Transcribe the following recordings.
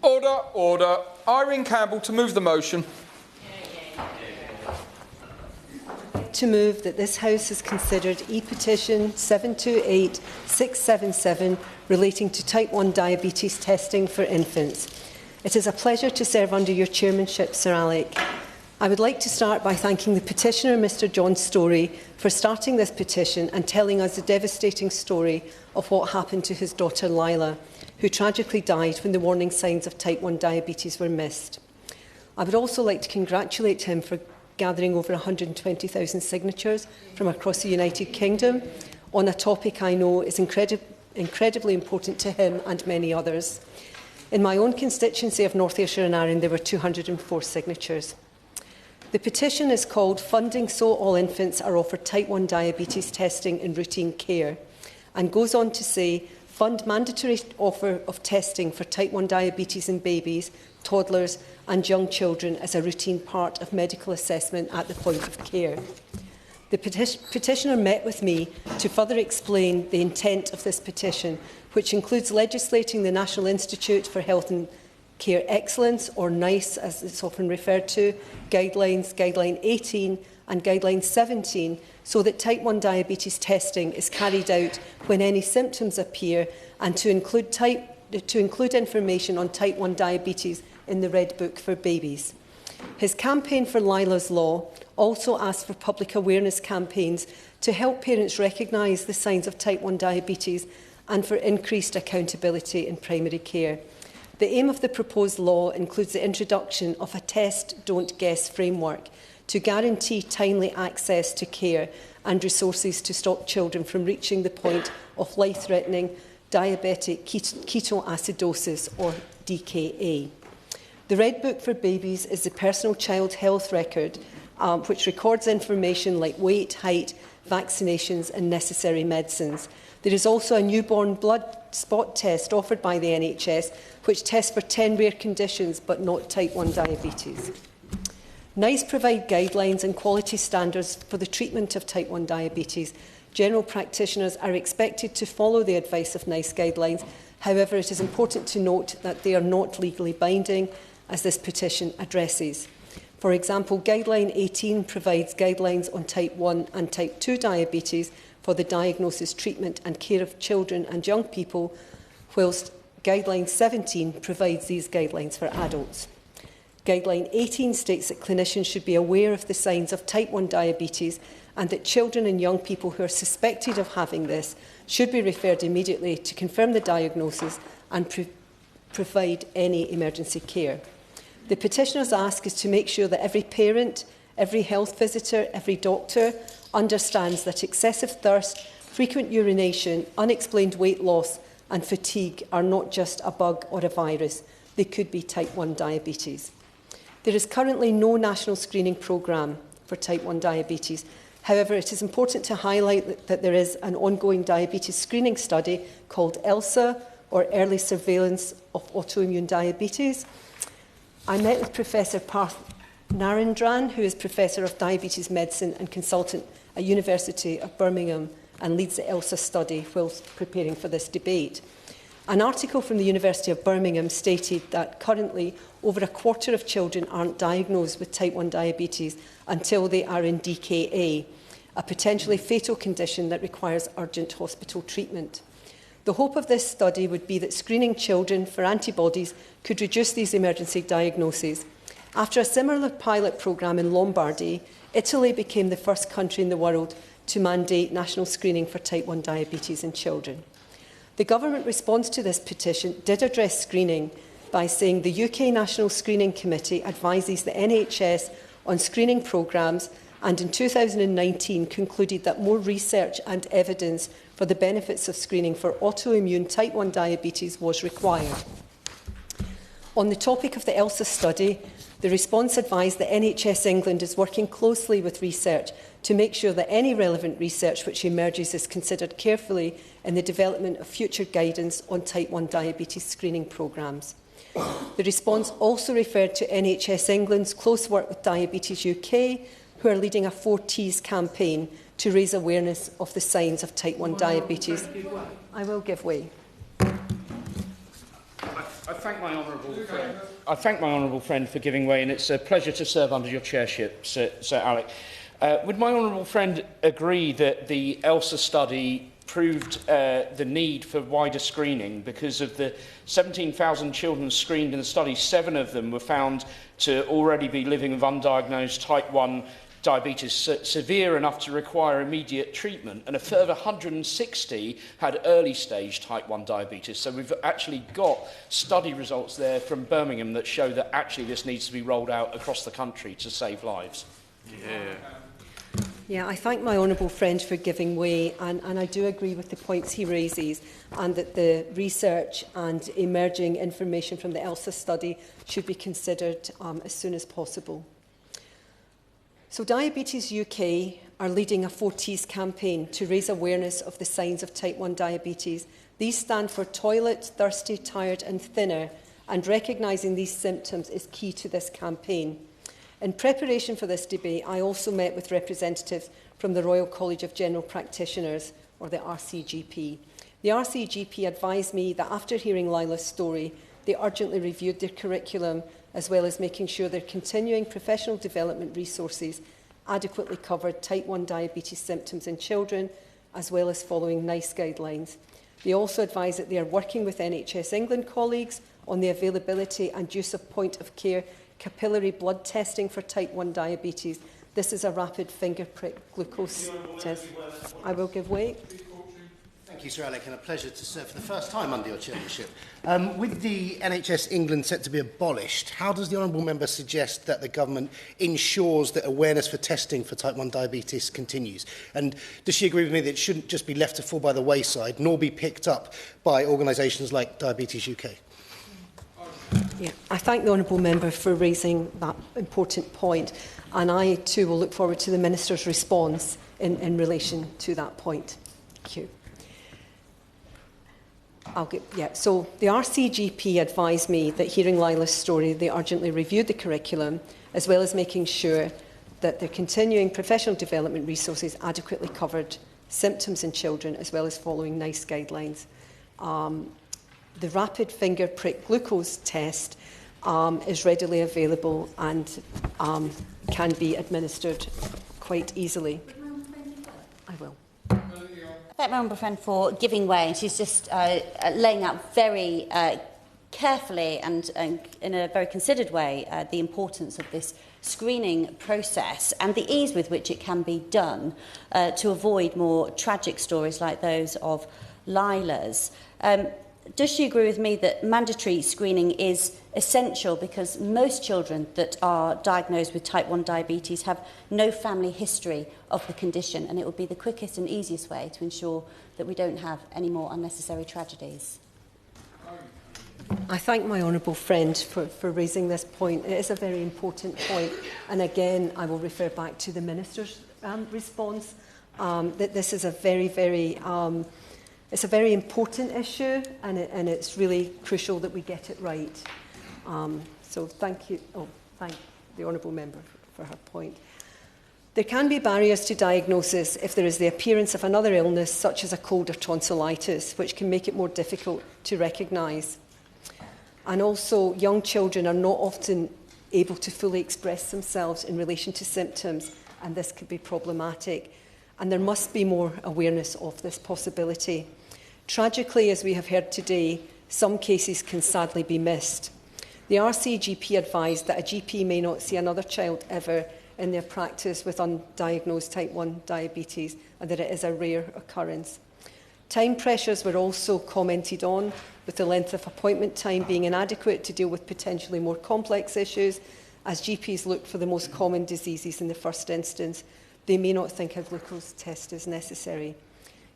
Order, order. Irene Campbell to move the motion. To move that this House has considered e-petition 728-677 relating to type 1 diabetes testing for infants. It is a pleasure to serve under your chairmanship, Sir Alec. I would like to start by thanking the petitioner, Mr John Storey, for starting this petition and telling us the devastating story of what happened to his daughter Lila, who tragically died when the warning signs of type 1 diabetes were missed. I would also like to congratulate him for gathering over 120,000 signatures from across the United Kingdom on a topic I know is incredibly important to him and many others. In my own constituency of North Ayrshire and Arran, there were 204 signatures. The petition is called Funding So All Infants Are Offered Type 1 Diabetes Testing in Routine Care and goes on to say, fund mandatory offer of testing for type 1 diabetes in babies, toddlers and young children as a routine part of medical assessment at the point of care. The petitioner met with me to further explain the intent of this petition, which includes legislating the National Institute for Health and Care Excellence, or NICE as it's often referred to, guidelines, Guideline 18 and Guideline 17, so that type 1 diabetes testing is carried out when any symptoms appear, and to include information on type 1 diabetes in the Red Book for babies. His campaign for Lila's Law also asked for public awareness campaigns to help parents recognise the signs of type 1 diabetes and for increased accountability in primary care. The aim of the proposed law includes the introduction of a test, don't guess framework to guarantee timely access to care and resources to stop children from reaching the point of life-threatening diabetic ketoacidosis, or DKA. The Red Book for Babies is the personal child health record which records information like weight, height, vaccinations and necessary medicines. There is also a newborn blood spot test offered by the NHS, which tests for 10 rare conditions but not type 1 diabetes. NICE provide guidelines and quality standards for the treatment of type 1 diabetes. General practitioners are expected to follow the advice of NICE guidelines. However, it is important to note that they are not legally binding, as this petition addresses. For example, Guideline 18 provides guidelines on type 1 and type 2 diabetes for the diagnosis, treatment and care of children and young people, whilst Guideline 17 provides these guidelines for adults. Guideline 18 states that clinicians should be aware of the signs of type 1 diabetes and that children and young people who are suspected of having this should be referred immediately to confirm the diagnosis and provide any emergency care. The petitioner's ask is to make sure that every parent, every health visitor, every doctor understands that excessive thirst, frequent urination, unexplained weight loss and fatigue are not just a bug or a virus. They could be type 1 diabetes. There is currently no national screening programme for type 1 diabetes. However, it is important to highlight that there is an ongoing diabetes screening study called ELSA, or Early Surveillance of Autoimmune Diabetes. I met with Professor Parth Narendran, who is Professor of Diabetes Medicine and Consultant at University of Birmingham and leads the ELSA study whilst preparing for this debate. An article from the University of Birmingham stated that currently over a quarter of children aren't diagnosed with type 1 diabetes until they are in DKA, a potentially fatal condition that requires urgent hospital treatment. The hope of this study would be that screening children for antibodies could reduce these emergency diagnoses. After a similar pilot programme in Lombardy, Italy became the first country in the world to mandate national screening for type 1 diabetes in children. The government response to this petition did address screening by saying the UK National Screening Committee advises the NHS on screening programmes and in 2019 concluded that more research and evidence for the benefits of screening for autoimmune type 1 diabetes was required. On the topic of the ELSA study, the response advised that NHS England is working closely with research to make sure that any relevant research which emerges is considered carefully in the development of future guidance on type 1 diabetes screening programmes. The response also referred to NHS England's close work with Diabetes UK, who are leading a 4Ts campaign to raise awareness of the signs of type 1 diabetes. I will give way. I thank my honourable friend for giving way, and it's a pleasure to serve under your chairship, Sir Alec. Would my honourable friend agree that the ELSA study proved the need for wider screening? Because of the 17,000 children screened in the study, 7 of them were found to already be living with undiagnosed type 1 diabetes, severe enough to require immediate treatment, and a further 160 had early stage type 1 diabetes. So we've actually got study results there from Birmingham that show that actually this needs to be rolled out across the country to save lives. Yeah, I thank my honourable friend for giving way, and I do agree with the points he raises, and that the research and emerging information from the ELSA study should be considered as soon as possible. So Diabetes UK are leading a 4Ts campaign to raise awareness of the signs of type 1 diabetes. These stand for toilet, thirsty, tired and thinner, and recognising these symptoms is key to this campaign. In preparation for this debate, I also met with representatives from the Royal College of General Practitioners, or the RCGP. The RCGP advised me that after hearing Lila's story, they urgently reviewed their curriculum, as well as making sure their continuing professional development resources adequately covered type 1 diabetes symptoms in children, as well as following NICE guidelines. They also advise that they are working with NHS England colleagues on the availability and use of point-of-care capillary blood testing for type 1 diabetes. This is a rapid finger prick glucose test. I will give way. Thank you, Sir Alec, and a pleasure to serve for the first time under your chairmanship. With the NHS England set to be abolished, how does the honourable member suggest that the government ensures that awareness for testing for type 1 diabetes continues? And does she agree with me that it shouldn't just be left to fall by the wayside, nor be picked up by organisations like Diabetes UK? Yeah, I thank the honourable member for raising that important point, and I too will look forward to the Minister's response in relation to that point. Thank you. So the RCGP advised me that hearing Lila's story, they urgently reviewed the curriculum, as well as making sure that their continuing professional development resources adequately covered symptoms in children, as well as following NICE guidelines. The rapid finger prick glucose test is readily available and can be administered quite easily. I will. I thank my honourable friend for giving way, and she's just laying out very carefully and in a very considered way the importance of this screening process and the ease with which it can be done to avoid more tragic stories like those of Lila's. Does she agree with me that mandatory screening is essential because most children that are diagnosed with type 1 diabetes have no family history of the condition, and it would be the quickest and easiest way to ensure that we don't have any more unnecessary tragedies? I thank my honourable friend for raising this point. It is a very important point, and again I will refer back to the Minister's response, that this is a it's a very important issue, and it's really crucial that we get it right. So thank you. Thank the honourable member for her point. There can be barriers to diagnosis if there is the appearance of another illness, such as a cold or tonsillitis, which can make it more difficult to recognise. And also, young children are not often able to fully express themselves in relation to symptoms, and this could be problematic. And there must be more awareness of this possibility. Tragically, as we have heard today, some cases can sadly be missed. The RCGP advised that a GP may not see another child ever in their practice with undiagnosed type 1 diabetes, and that it is a rare occurrence. Time pressures were also commented on, with the length of appointment time being inadequate to deal with potentially more complex issues, as GPs look for the most common diseases in the first instance. They may not think a glucose test is necessary.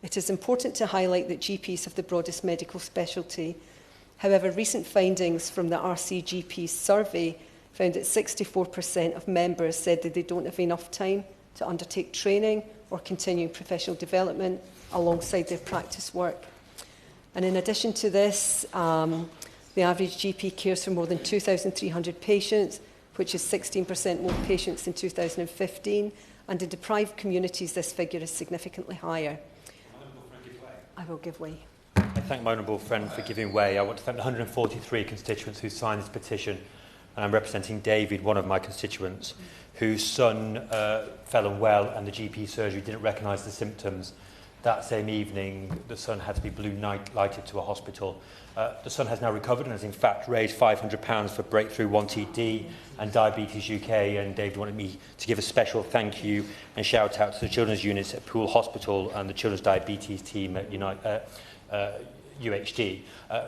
It is important to highlight that GPs have the broadest medical specialty. However, recent findings from the RCGP survey found that 64% of members said that they don't have enough time to undertake training or continuing professional development alongside their practice work. And in addition to this, the average GP cares for more than 2,300 patients, which is 16% more patients than 2015, and in deprived communities this figure is significantly higher. I will give way. I to thank my honourable friend for giving way. I want to thank the 143 constituents who signed this petition. And I'm representing David, one of my constituents, whose son fell unwell and the GP surgery didn't recognise the symptoms. That same evening, the son had to be blue lighted to a hospital. The son has now recovered and has in fact raised £500 for Breakthrough 1TD and Diabetes UK. And David wanted me to give a special thank you and shout out to the children's units at Poole Hospital and the children's diabetes team at UHD.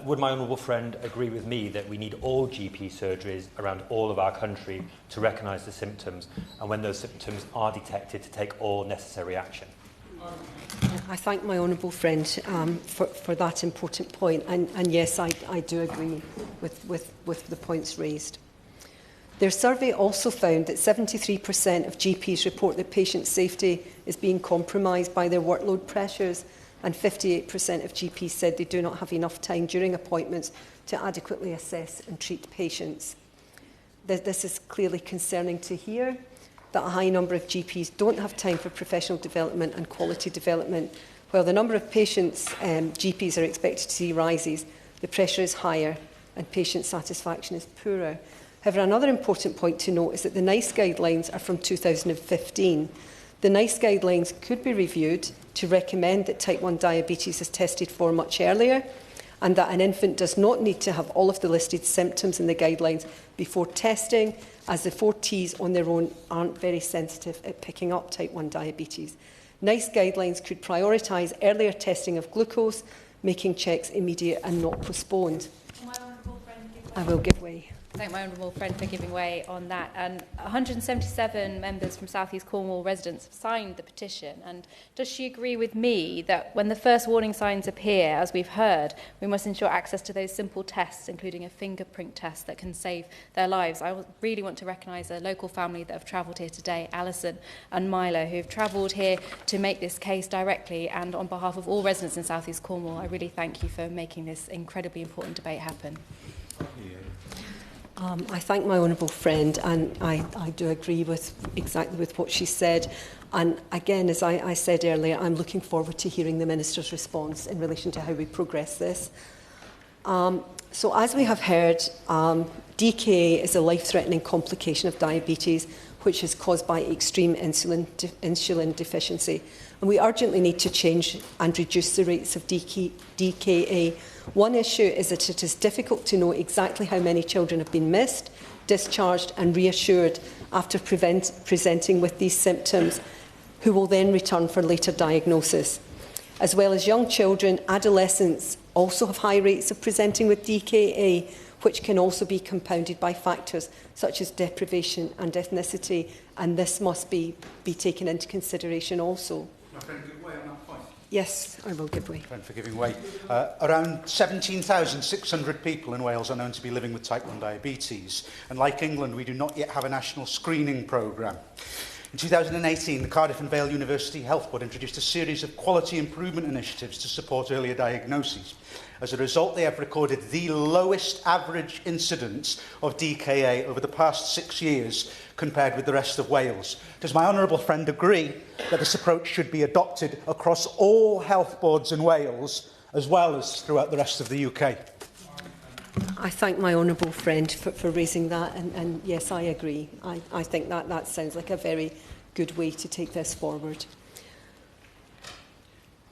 Would my honourable friend agree with me that we need all GP surgeries around all of our country to recognise the symptoms, and when those symptoms are detected, to take all necessary action? I thank my honourable friend for that important point, and yes, I do agree with the points raised. Their survey also found that 73% of GPs report that patient safety is being compromised by their workload pressures, and 58% of GPs said they do not have enough time during appointments to adequately assess and treat patients. This is clearly concerning to hear, that a high number of GPs don't have time for professional development and quality development. While the number of patients GPs are expected to see rises, the pressure is higher and patient satisfaction is poorer. However, another important point to note is that the NICE guidelines are from 2015. The NICE guidelines could be reviewed to recommend that type 1 diabetes is tested for much earlier, and that an infant does not need to have all of the listed symptoms in the guidelines before testing, as the 4 Ts on their own aren't very sensitive at picking up type 1 diabetes. NICE guidelines could prioritise earlier testing of glucose, making checks immediate and not postponed. I will give way. Thank my honourable friend for giving way on that. And 177 members from South East Cornwall residents have signed the petition. And does she agree with me that when the first warning signs appear, as we've heard, we must ensure access to those simple tests, including a fingerprint test that can save their lives? I really want to recognise a local family that have travelled here today, Alison and Milo, who have travelled here to make this case directly. And on behalf of all residents in South East Cornwall, I really thank you for making this incredibly important debate happen. I thank my honourable friend, and I do agree exactly with what she said. And again, as I said earlier, I'm looking forward to hearing the Minister's response in relation to how we progress this. So as we have heard, DKA is a life-threatening complication of diabetes, which is caused by extreme insulin deficiency. And we urgently need to change and reduce the rates of DKA. One issue is that it is difficult to know exactly how many children have been missed, discharged and reassured after presenting with these symptoms, who will then return for later diagnosis. As well as young children, adolescents also have high rates of presenting with DKA, which can also be compounded by factors such as deprivation and ethnicity, and this must be taken into consideration also. Yes, I will give way. Thank you for giving way. Around 17,600 people in Wales are known to be living with type 1 diabetes, and like England, we do not yet have a national screening programme. In 2018, the Cardiff and Vale University Health Board introduced a series of quality improvement initiatives to support earlier diagnoses. As a result, they have recorded the lowest average incidence of DKA over the past 6 years compared with the rest of Wales. Does my honourable friend agree that this approach should be adopted across all health boards in Wales, as well as throughout the rest of the UK? I thank my honourable friend for raising that, and yes, I agree. I think that sounds like a very good way to take this forward.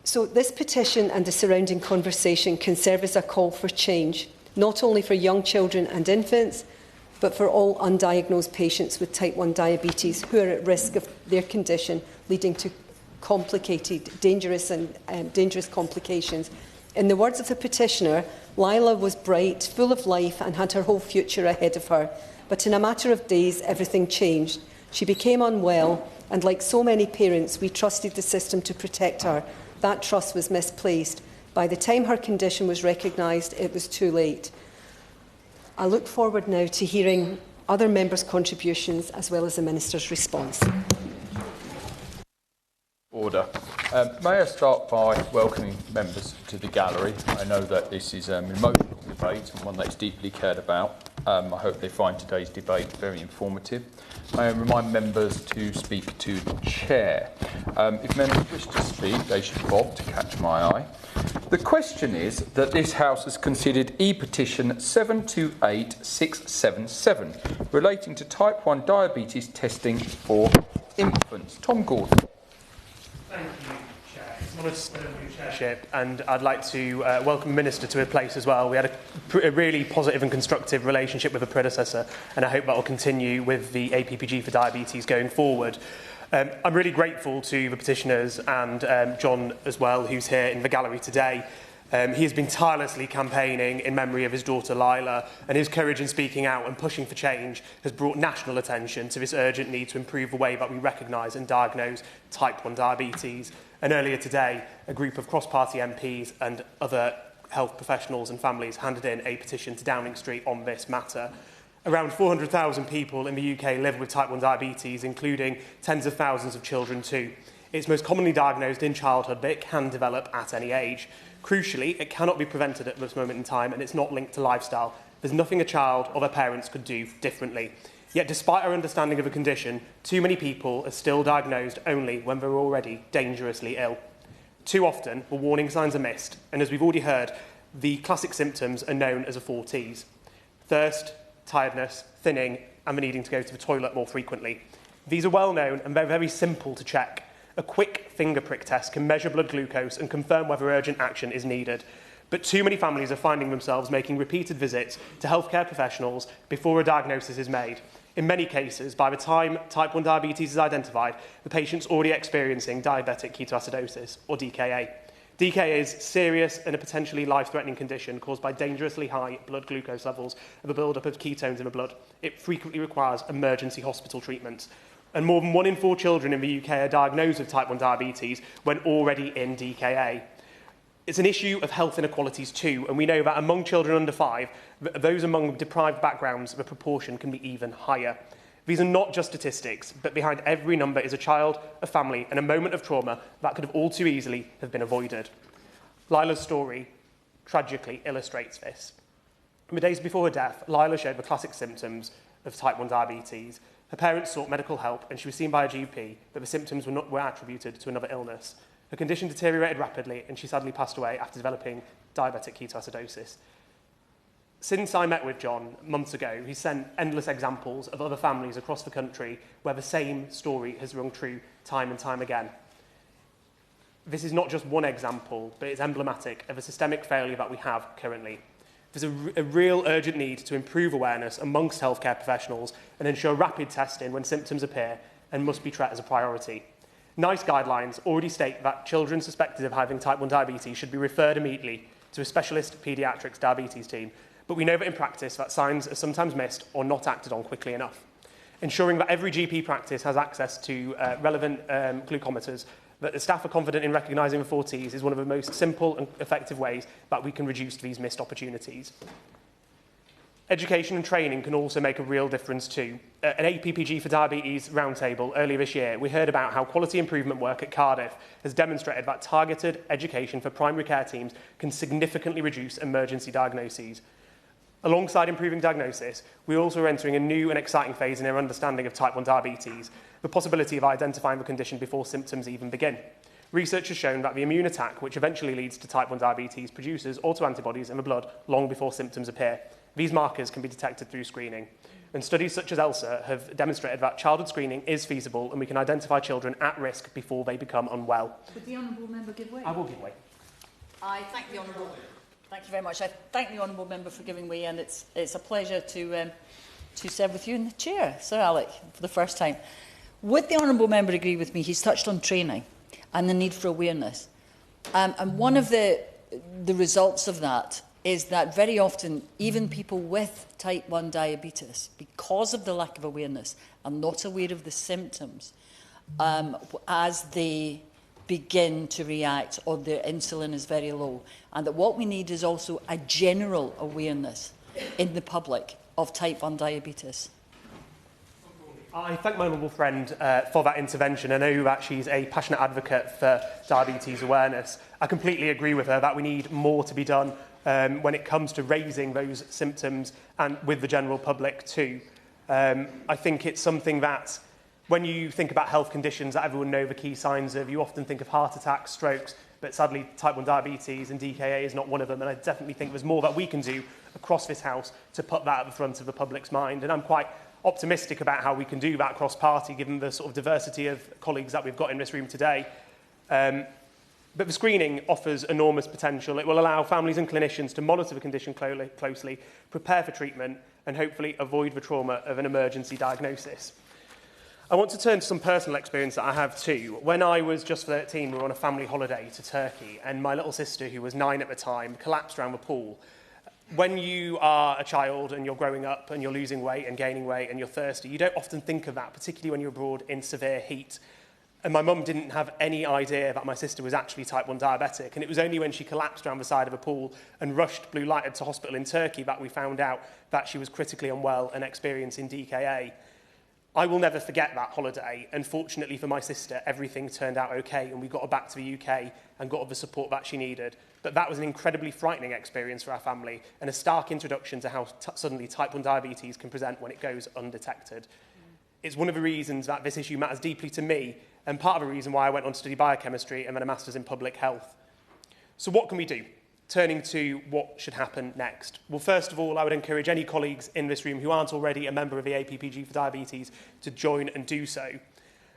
So this petition and the surrounding conversation can serve as a call for change, not only for young children and infants, but for all undiagnosed patients with type 1 diabetes who are at risk of their condition leading to complicated, dangerous complications. In the words of the petitioner, Lila was bright, full of life and had her whole future ahead of her. But in a matter of days, everything changed. She became unwell, and like so many parents, we trusted the system to protect her. That trust was misplaced. By the time her condition was recognised, it was too late. I look forward now to hearing other members' contributions as well as the Minister's response. Order. May I start by welcoming members to the gallery? I know that this is an emotional debate and one that's deeply cared about. I hope they find today's debate very informative. May I remind members to speak to the Chair. If members wish to speak, they should bob to catch my eye. The question is that this House has considered e-petition 728677 relating to type 1 diabetes testing for infants. Tom Gordon. Thank you, Chair. It's an honour to serve with your chairship, and I'd like to welcome the Minister to her place as well. We had a really positive and constructive relationship with her predecessor, and I hope that will continue with the APPG for diabetes going forward. I'm really grateful to the petitioners and John as well, who's here in the gallery today. He has been tirelessly campaigning in memory of his daughter Lila, and his courage in speaking out and pushing for change has brought national attention to this urgent need to improve the way that we recognise and diagnose type 1 diabetes. And earlier today, a group of cross-party MPs and other health professionals and families handed in a petition to Downing Street on this matter. Around 400,000 people in the UK live with type 1 diabetes, including tens of thousands of children too. It's most commonly diagnosed in childhood, but it can develop at any age. Crucially, it cannot be prevented at this moment in time, and it's not linked to lifestyle. There's nothing a child or their parents could do differently. Yet, despite our understanding of the condition, too many people are still diagnosed only when they're already dangerously ill. Too often, the warning signs are missed, and as we've already heard, the classic symptoms are known as the 4 Ts. Thirst, tiredness, thinning, and the needing to go to the toilet more frequently. These are well known and they're very simple to check. A quick finger prick test can measure blood glucose and confirm whether urgent action is needed. But too many families are finding themselves making repeated visits to healthcare professionals before a diagnosis is made. In many cases, by the time type 1 diabetes is identified, the patient's already experiencing diabetic ketoacidosis, or DKA. DKA is serious and a potentially life-threatening condition caused by dangerously high blood glucose levels and the build-up of ketones in the blood. It frequently requires emergency hospital treatment. And more than 1 in 4 children in the UK are diagnosed with type 1 diabetes when already in DKA. It's an issue of health inequalities too, and we know that among children under 5, those among deprived backgrounds, the proportion can be even higher. These are not just statistics, but behind every number is a child, a family, and a moment of trauma that could have all too easily have been avoided. Lila's story tragically illustrates this. In the days before her death, Lila showed the classic symptoms of type 1 diabetes. Her parents sought medical help and she was seen by a GP, but the symptoms were attributed to another illness. Her condition deteriorated rapidly and she sadly passed away after developing diabetic ketoacidosis. Since I met with John months ago, he sent endless examples of other families across the country where the same story has rung true time and time again. This is not just one example, but it's emblematic of a systemic failure that we have currently. There's a real urgent need to improve awareness amongst healthcare professionals and ensure rapid testing when symptoms appear and must be treated as a priority. NICE guidelines already state that children suspected of having type 1 diabetes should be referred immediately to a specialist paediatrics diabetes team, but we know that in practice that signs are sometimes missed or not acted on quickly enough. Ensuring that every GP practice has access to relevant glucometers, that the staff are confident in recognising the 4 Ts is one of the most simple and effective ways that we can reduce these missed opportunities. Education and training can also make a real difference too. At an APPG for Diabetes roundtable earlier this year, we heard about how quality improvement work at Cardiff has demonstrated that targeted education for primary care teams can significantly reduce emergency diagnoses. Alongside improving diagnosis, we're also entering a new and exciting phase in our understanding of type 1 diabetes, the possibility of identifying the condition before symptoms even begin. Research has shown that the immune attack, which eventually leads to type 1 diabetes, produces autoantibodies in the blood long before symptoms appear. These markers can be detected through screening. And studies such as ELSA have demonstrated that childhood screening is feasible and we can identify children at risk before they become unwell. Would the Honourable Member give way? I will give way. I thank the Honourable... Thank you very much. I thank the Honourable Member for giving way, and it's a pleasure to serve with you in the chair, Sir Alec, for the first time. Would the Honourable Member agree with me? He's touched on training and the need for awareness. And one of the results of that is that very often, even people with type 1 diabetes, because of the lack of awareness, are not aware of the symptoms as they begin to react or their insulin is very low. And that what we need is also a general awareness in the public of type 1 diabetes. I thank my honourable friend for that intervention. I know that she's a passionate advocate for diabetes awareness. I completely agree with her that we need more to be done when it comes to raising those symptoms and with the general public too. I think it's something that when you think about health conditions that everyone knows the key signs of, you often think of heart attacks, strokes, but sadly type 1 diabetes and DKA is not one of them, and I definitely think there's more that we can do across this House to put that at the front of the public's mind, and I'm quite optimistic about how we can do that cross-party given the sort of diversity of colleagues that we've got in this room today. But the screening offers enormous potential. It will allow families and clinicians to monitor the condition closely, prepare for treatment, and hopefully avoid the trauma of an emergency diagnosis. I want to turn to some personal experience that I have too. When I was just 13, we were on a family holiday to Turkey, and my little sister, who was 9 at the time, collapsed around the pool. When you are a child and you're growing up and you're losing weight and gaining weight and you're thirsty, you don't often think of that, particularly when you're abroad in severe heat. And my mum didn't have any idea that my sister was actually type 1 diabetic. And it was only when she collapsed around the side of a pool and rushed blue lighted to hospital in Turkey that we found out that she was critically unwell and experiencing DKA. I will never forget that holiday. And fortunately for my sister, everything turned out okay. And we got her back to the UK and got her the support that she needed. But that was an incredibly frightening experience for our family and a stark introduction to how suddenly type 1 diabetes can present when it goes undetected. It's one of the reasons that this issue matters deeply to me, and part of the reason why I went on to study biochemistry and then a master's in public health. So what can we do? Turning to what should happen next. Well, first of all, I would encourage any colleagues in this room who aren't already a member of the APPG for Diabetes to join and do so.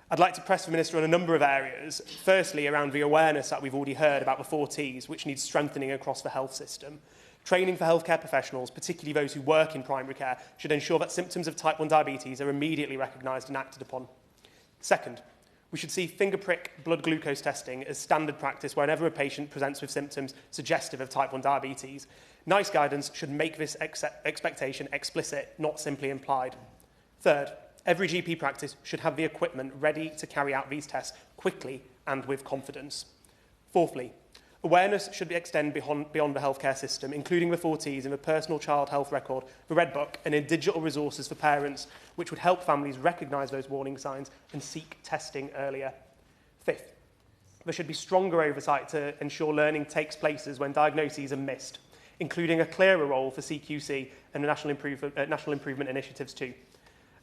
I'd like to press the Minister on a number of areas. Firstly, around the awareness that we've already heard about the 4 Ts, which needs strengthening across the health system. Training for healthcare professionals, particularly those who work in primary care, should ensure that symptoms of type 1 diabetes are immediately recognised and acted upon. Second, we should see finger prick blood glucose testing as standard practice whenever a patient presents with symptoms suggestive of type 1 diabetes. NICE guidance should make this expectation explicit, not simply implied. Third, every GP practice should have the equipment ready to carry out these tests quickly and with confidence. Fourthly, awareness should extend beyond the healthcare system, including the 4 Ts in the Personal Child Health Record, the Red Book, and in digital resources for parents, which would help families recognise those warning signs and seek testing earlier. Fifth, there should be stronger oversight to ensure learning takes places when diagnoses are missed, including a clearer role for CQC and the national improvement initiatives too.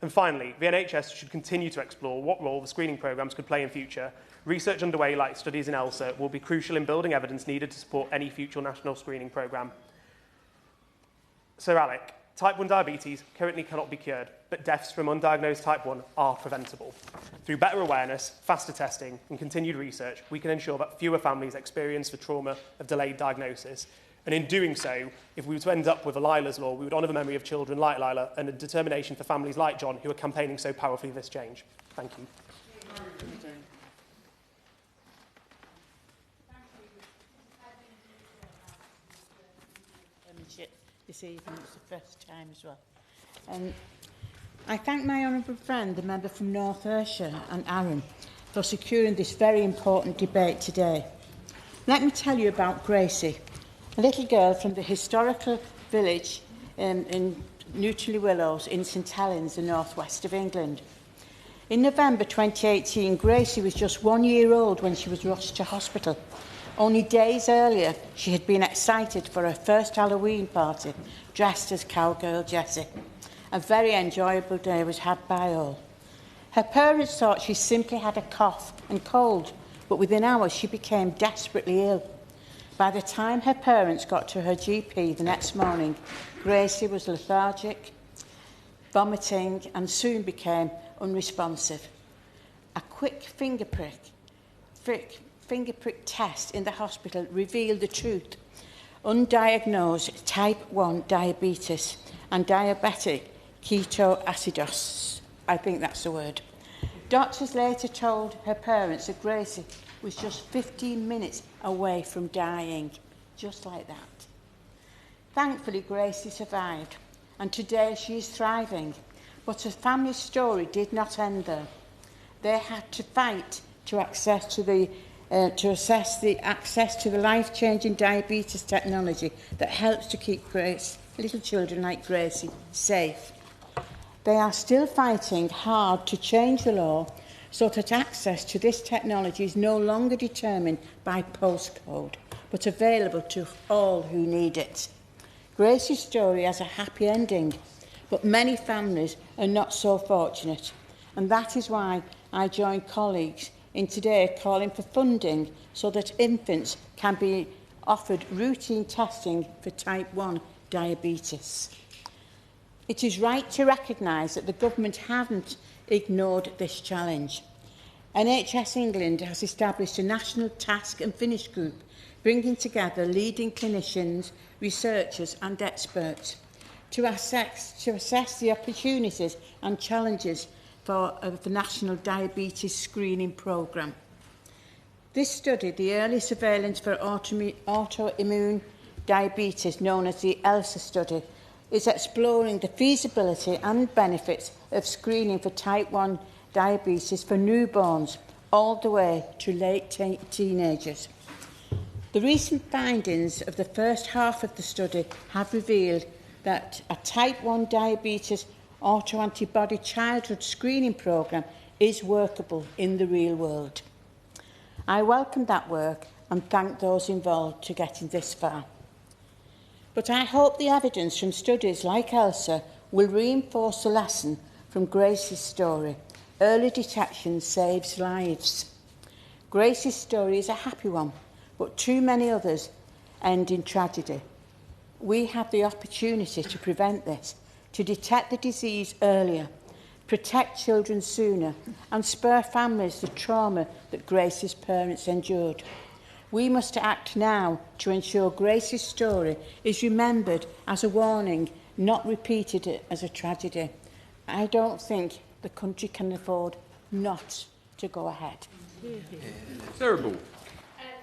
And finally, the NHS should continue to explore what role the screening programmes could play in future. Research underway, like studies in ELSA, will be crucial in building evidence needed to support any future national screening programme. Sir Alec, type 1 diabetes currently cannot be cured, but deaths from undiagnosed type 1 are preventable. Through better awareness, faster testing and continued research, we can ensure that fewer families experience the trauma of delayed diagnosis. And in doing so, if we were to end up with a Lila's Law, we would honour the memory of children like Lila and a determination for families like John who are campaigning so powerfully for this change. Thank you. This evening, it's the first time as well. I thank my honourable friend, the member from North Ayrshire, and Aaron, for securing this very important debate today. Let me tell you about Gracie, a little girl from the historical village in Newtley Willows in St Helens, the northwest of England. In November 2018, Gracie was just 1 year old when she was rushed to hospital. Only days earlier, she had been excited for her first Halloween party, dressed as Cowgirl Jessie. A very enjoyable day was had by all. Her parents thought she simply had a cough and cold, but within hours she became desperately ill. By the time her parents got to her GP the next morning, Gracie was lethargic, vomiting, and soon became unresponsive. A quick finger prick test in the hospital revealed the truth. Undiagnosed type 1 diabetes and diabetic ketoacidosis. I think that's the word. Doctors later told her parents that Gracie was just 15 minutes away from dying, just like that. Thankfully, Gracie survived, and today she is thriving. But her family's story did not end there. They had to fight to assess the access to the life-changing diabetes technology that helps to keep little children like Gracie safe. They are still fighting hard to change the law so that access to this technology is no longer determined by postcode, but available to all who need it. Grace's story has a happy ending, but many families are not so fortunate, and that is why I join colleagues in today calling for funding so that infants can be offered routine testing for type 1 diabetes. It is right to recognise that the government haven't ignored this challenge. NHS England has established a national task and finish group, bringing together leading clinicians, researchers and experts to assess the opportunities and challenges for the National Diabetes Screening Programme. This study, the Early Surveillance for Autoimmune Diabetes, known as the ELSA study, is exploring the feasibility and benefits of screening for type 1 diabetes for newborns all the way to late teenagers. The recent findings of the first half of the study have revealed that a type 1 diabetes autoantibody childhood screening programme is workable in the real world. I welcome that work and thank those involved to getting this far. But I hope the evidence from studies like ELSA will reinforce the lesson from Grace's story. Early detection saves lives. Grace's story is a happy one, but too many others end in tragedy. We have the opportunity to prevent this, to detect the disease earlier, protect children sooner, and spare families the trauma that Grace's parents endured. We must act now to ensure Grace's story is remembered as a warning, not repeated as a tragedy. I don't think the country can afford not to go ahead. Terrible.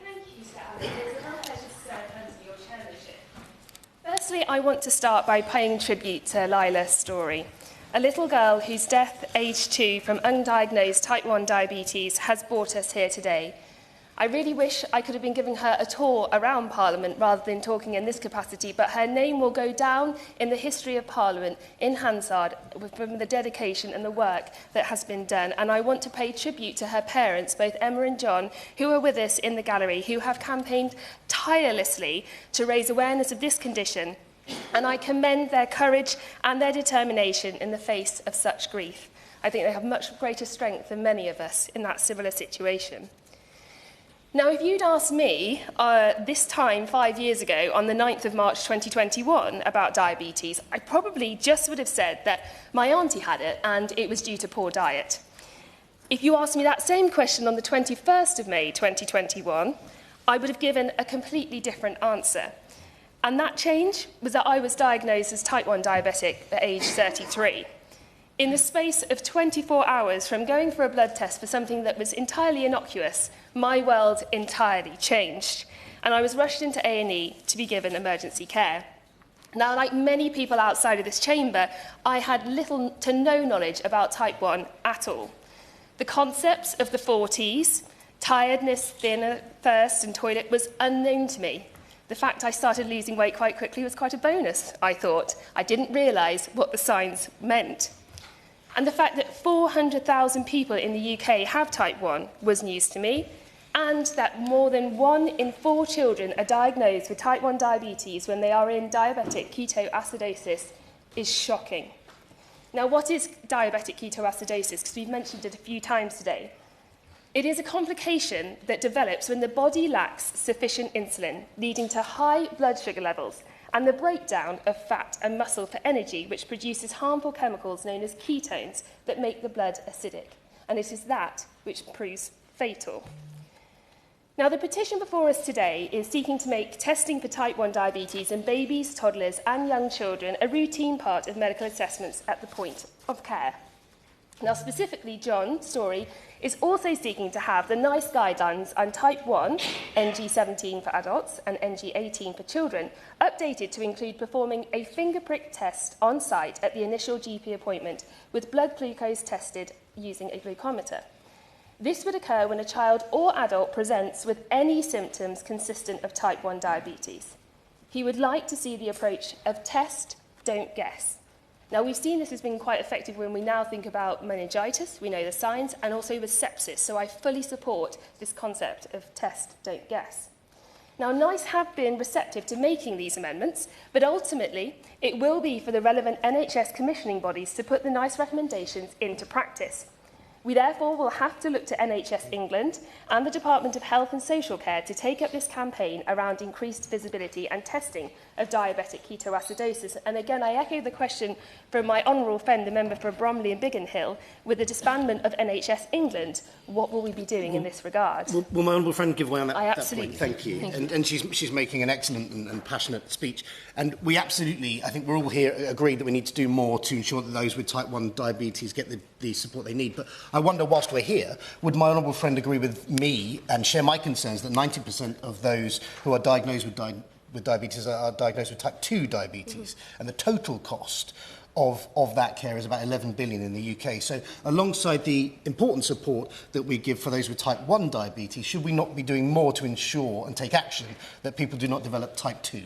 Thank you, Sir Alex. It's a real pleasure to serve under your chairmanship. Firstly, I want to start by paying tribute to Lila's story. A little girl whose death, aged 2, from undiagnosed type 1 diabetes has brought us here today. I really wish I could have been giving her a tour around Parliament rather than talking in this capacity, but her name will go down in the history of Parliament in Hansard from the dedication and the work that has been done. And I want to pay tribute to her parents, both Emma and John, who are with us in the gallery, who have campaigned tirelessly to raise awareness of this condition. And I commend their courage and their determination in the face of such grief. I think they have much greater strength than many of us in that similar situation. Now, if you'd asked me this time 5 years ago, on the 9th of March 2021, about diabetes, I probably just would have said that my auntie had it and it was due to poor diet. If you asked me that same question on the 21st of May 2021, I would have given a completely different answer. And that change was that I was diagnosed as type 1 diabetic at age 33. In the space of 24 hours from going for a blood test for something that was entirely innocuous, my world entirely changed, and I was rushed into A&E to be given emergency care. Now, like many people outside of this chamber, I had little to no knowledge about type 1 at all. The concepts of the 40s, tiredness, thinner, thirst and toilet, was unknown to me. The fact I started losing weight quite quickly was quite a bonus, I thought. I didn't realise what the signs meant. And the fact that 400,000 people in the UK have type 1 was news to me, and that more than 1 in 4 children are diagnosed with type 1 diabetes when they are in diabetic ketoacidosis is shocking. Now, what is diabetic ketoacidosis? Because we've mentioned it a few times today. It is a complication that develops when the body lacks sufficient insulin, leading to high blood sugar levels and the breakdown of fat and muscle for energy, which produces harmful chemicals known as ketones that make the blood acidic. And it is that which proves fatal. Now, the petition before us today is seeking to make testing for type 1 diabetes in babies, toddlers and young children a routine part of medical assessments at the point of care. Now, specifically, John's story is also seeking to have the NICE guidelines on type 1, NG17 for adults and NG18 for children, updated to include performing a finger prick test on site at the initial GP appointment with blood glucose tested using a glucometer. This would occur when a child or adult presents with any symptoms consistent of type 1 diabetes. He would like to see the approach of test, don't guess. Now, we've seen this has been quite effective when we now think about meningitis, we know the signs, and also with sepsis, so I fully support this concept of test, don't guess. Now, NICE have been receptive to making these amendments, but ultimately it will be for the relevant NHS commissioning bodies to put the NICE recommendations into practice. We therefore will have to look to NHS England and the Department of Health and Social Care to take up this campaign around increased visibility and testing of diabetic ketoacidosis. And again, I echo the question from my honourable friend, the member for Bromley and Biggin Hill, with the disbandment of NHS England, what will we be doing in this regard? Will my honourable friend give way on that, absolutely. that point? Thank you. And she's making an excellent and passionate speech. And we absolutely, I think we're all here agreed that we need to do more to ensure that those with type 1 diabetes get the support they need. But I wonder, whilst we're here, would my honourable friend agree with me and share my concerns that 90% of those who are diagnosed with diabetes are diagnosed with type 2 diabetes, and the total cost of that care is about 11 billion in the UK. So alongside the important support that we give for those with type 1 diabetes, should we not be doing more to ensure and take action that people do not develop type 2?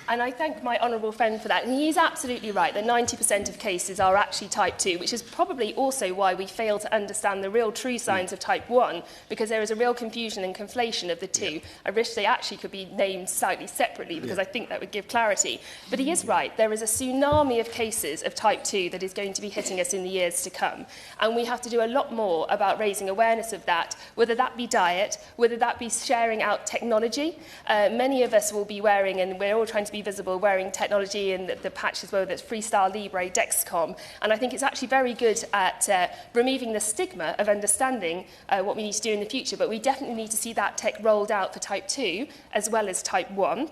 And I thank my honourable friend for that. And he is absolutely right that 90% of cases are actually type 2, which is probably also why we fail to understand the real true signs of type 1, because there is a real confusion and conflation of the two. Yeah. I wish they actually could be named slightly separately, because I think that would give clarity. But he is right. There is a tsunami of cases of type 2 that is going to be hitting us in the years to come. And we have to do a lot more about raising awareness of that, whether that be diet, whether that be sharing out technology. Many of us will be wearing, and we're all trying to be visible, wearing technology and the patches, whether it's Freestyle, Libre, Dexcom. And I think it's actually very good at removing the stigma of understanding what we need to do in the future. But we definitely need to see that tech rolled out for type 2 as well as type 1.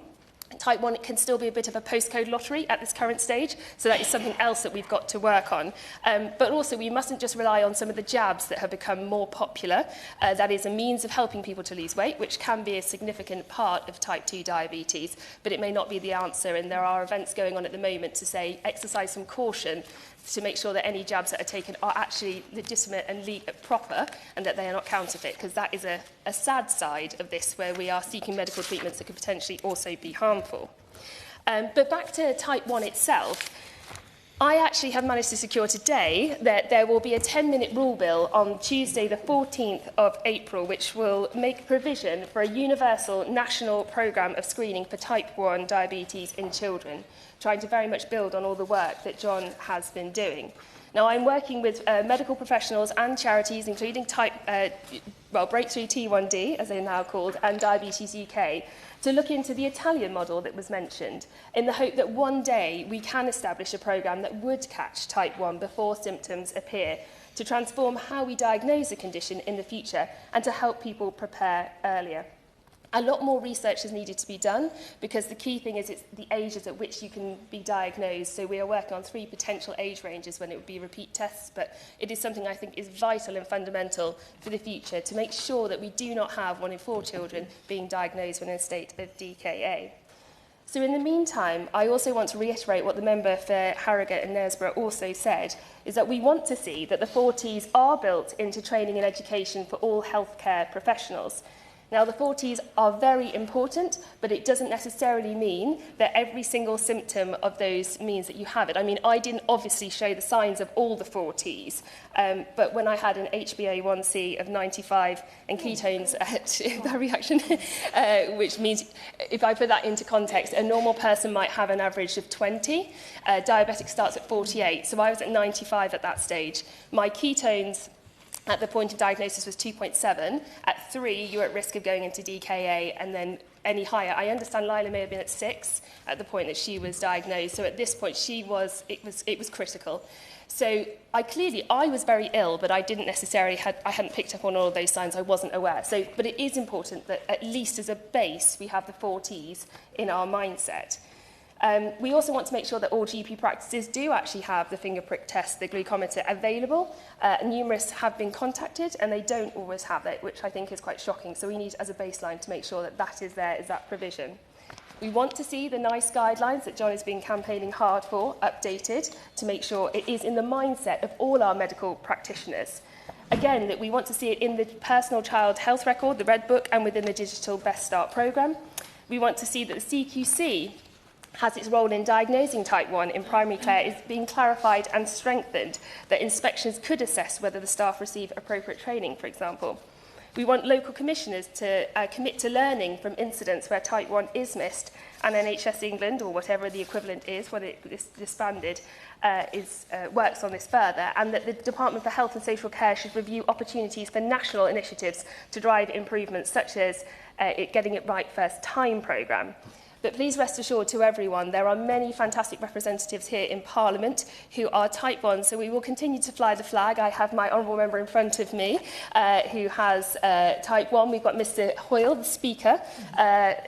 Type 1 can still be a bit of a postcode lottery at this current stage, so that is something else that we've got to work on. But also, we mustn't just rely on some of the jabs that have become more popular. That is a means of helping people to lose weight, which can be a significant part of type 2 diabetes, but it may not be the answer. And there are events going on at the moment to say, exercise some caution to make sure that any jabs that are taken are actually legitimate and proper, and that they are not counterfeit, because that is a sad side of this, where we are seeking medical treatments that could potentially also be harmful. But back to type 1 itself, I actually have managed to secure today that there will be a 10-minute rule bill on Tuesday, the 14th of April, which will make provision for a universal national programme of screening for type 1 diabetes in children, trying to very much build on all the work that John has been doing. Now, I'm working with medical professionals and charities, including Breakthrough T1D, as they're now called, and Diabetes UK, to look into the Italian model that was mentioned, in the hope that one day we can establish a programme that would catch type 1 before symptoms appear, to transform how we diagnose the condition in the future and to help people prepare earlier. A lot more research is needed to be done, because the key thing is it's the ages at which you can be diagnosed. So we are working on 3 potential age ranges when it would be repeat tests, but it is something I think is vital and fundamental for the future, to make sure that we do not have 1 in 4 children being diagnosed when in a state of DKA. So in the meantime, I also want to reiterate what the member for Harrogate and Knaresborough also said, is that we want to see that the 4Ts are built into training and education for all healthcare professionals. Now, the 4Ts are very important, but it doesn't necessarily mean that every single symptom of those means that you have it. I mean, I didn't obviously show the signs of all the 4Ts, but when I had an HbA1c of 95 and ketones at that reaction, which means, if I put that into context, a normal person might have an average of 20. Diabetic starts at 48, so I was at 95 at that stage. My ketones at the point of diagnosis was 2.7. At 3, you're at risk of going into DKA, and then any higher. I understand Lila may have been at 6 at the point that she was diagnosed. So at this point, it was critical. So I was very ill, but I didn't necessarily I hadn't picked up on all of those signs. I wasn't aware. But it is important that at least as a base, we have the 4Ts in our mindset. We also want to make sure that all GP practices do actually have the finger prick test, the glucometer, available. Numerous have been contacted, and they don't always have it, which I think is quite shocking. So we need, as a baseline, to make sure that that is there, is that provision. We want to see the NICE guidelines that John has been campaigning hard for updated, to make sure it is in the mindset of all our medical practitioners. Again, that we want to see it in the personal child health record, the Red Book, and within the digital Best Start programme. We want to see that the CQC has its role in diagnosing type 1 in primary care is being clarified and strengthened, that inspections could assess whether the staff receive appropriate training, for example. We want local commissioners to commit to learning from incidents where type 1 is missed, and NHS England, or whatever the equivalent is, whether it is disbanded, works on this further, and that the Department for Health and Social Care should review opportunities for national initiatives to drive improvements, such as Getting It Right First Time programme. But please rest assured to everyone, there are many fantastic representatives here in Parliament who are type 1, so we will continue to fly the flag. I have my honourable member in front of me who has type 1. We've got Mr Hoyle, the Speaker,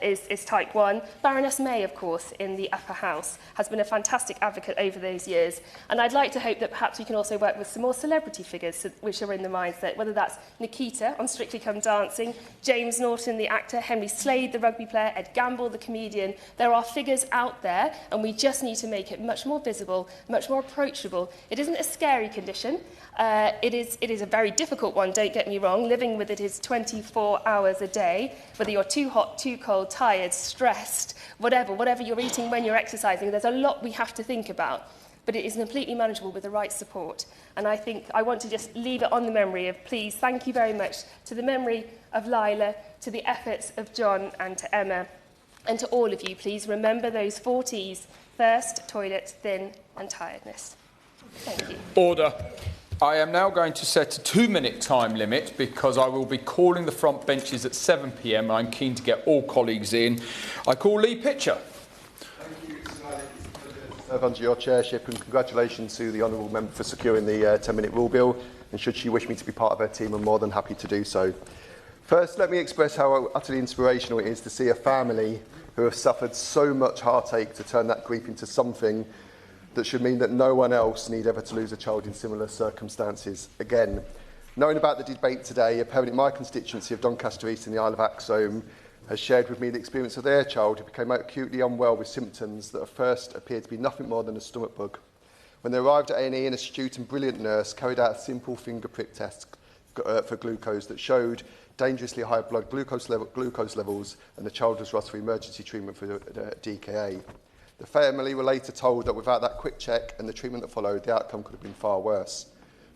is type 1. Baroness May, of course, in the Upper House, has been a fantastic advocate over those years. And I'd like to hope that perhaps we can also work with some more celebrity figures which are in the mindset, whether that's Nikita on Strictly Come Dancing, James Norton, the actor, Henry Slade, the rugby player, Ed Gamble, the comedian. There are figures out there, and we just need to make it much more visible, much more approachable. It isn't a scary condition. It is a very difficult one, don't get me wrong. Living with it is 24 hours a day, whether you're too hot, too cold, tired, stressed, whatever you're eating when you're exercising. There's a lot we have to think about, but it is completely manageable with the right support. And I think I want to just leave it on the memory of, please, thank you very much to the memory of Lila, to the efforts of John and to Emma. And to all of you, please remember those 4 T's: thirst, toilet, thin and tiredness. Thank you. Order. I am now going to set a 2-minute time limit because I will be calling the front benches at 7 p.m. I'm keen to get all colleagues in. I call Lee Pitcher. Thank you, serve under your chairship, and congratulations to the honourable member for securing the 10-minute rule bill. And should she wish me to be part of her team, I'm more than happy to do so. First, let me express how utterly inspirational it is to see a family who have suffered so much heartache to turn that grief into something that should mean that no one else need ever to lose a child in similar circumstances again. Knowing about the debate today, a parent in my constituency of Doncaster East in the Isle of Axholme has shared with me the experience of their child who became acutely unwell with symptoms that at first appeared to be nothing more than a stomach bug. When they arrived at A&E, an astute and brilliant nurse carried out a simple finger prick test for glucose that showed dangerously high blood glucose levels, and the child was rushed for emergency treatment for DKA. The family were later told that without that quick check and the treatment that followed, the outcome could have been far worse.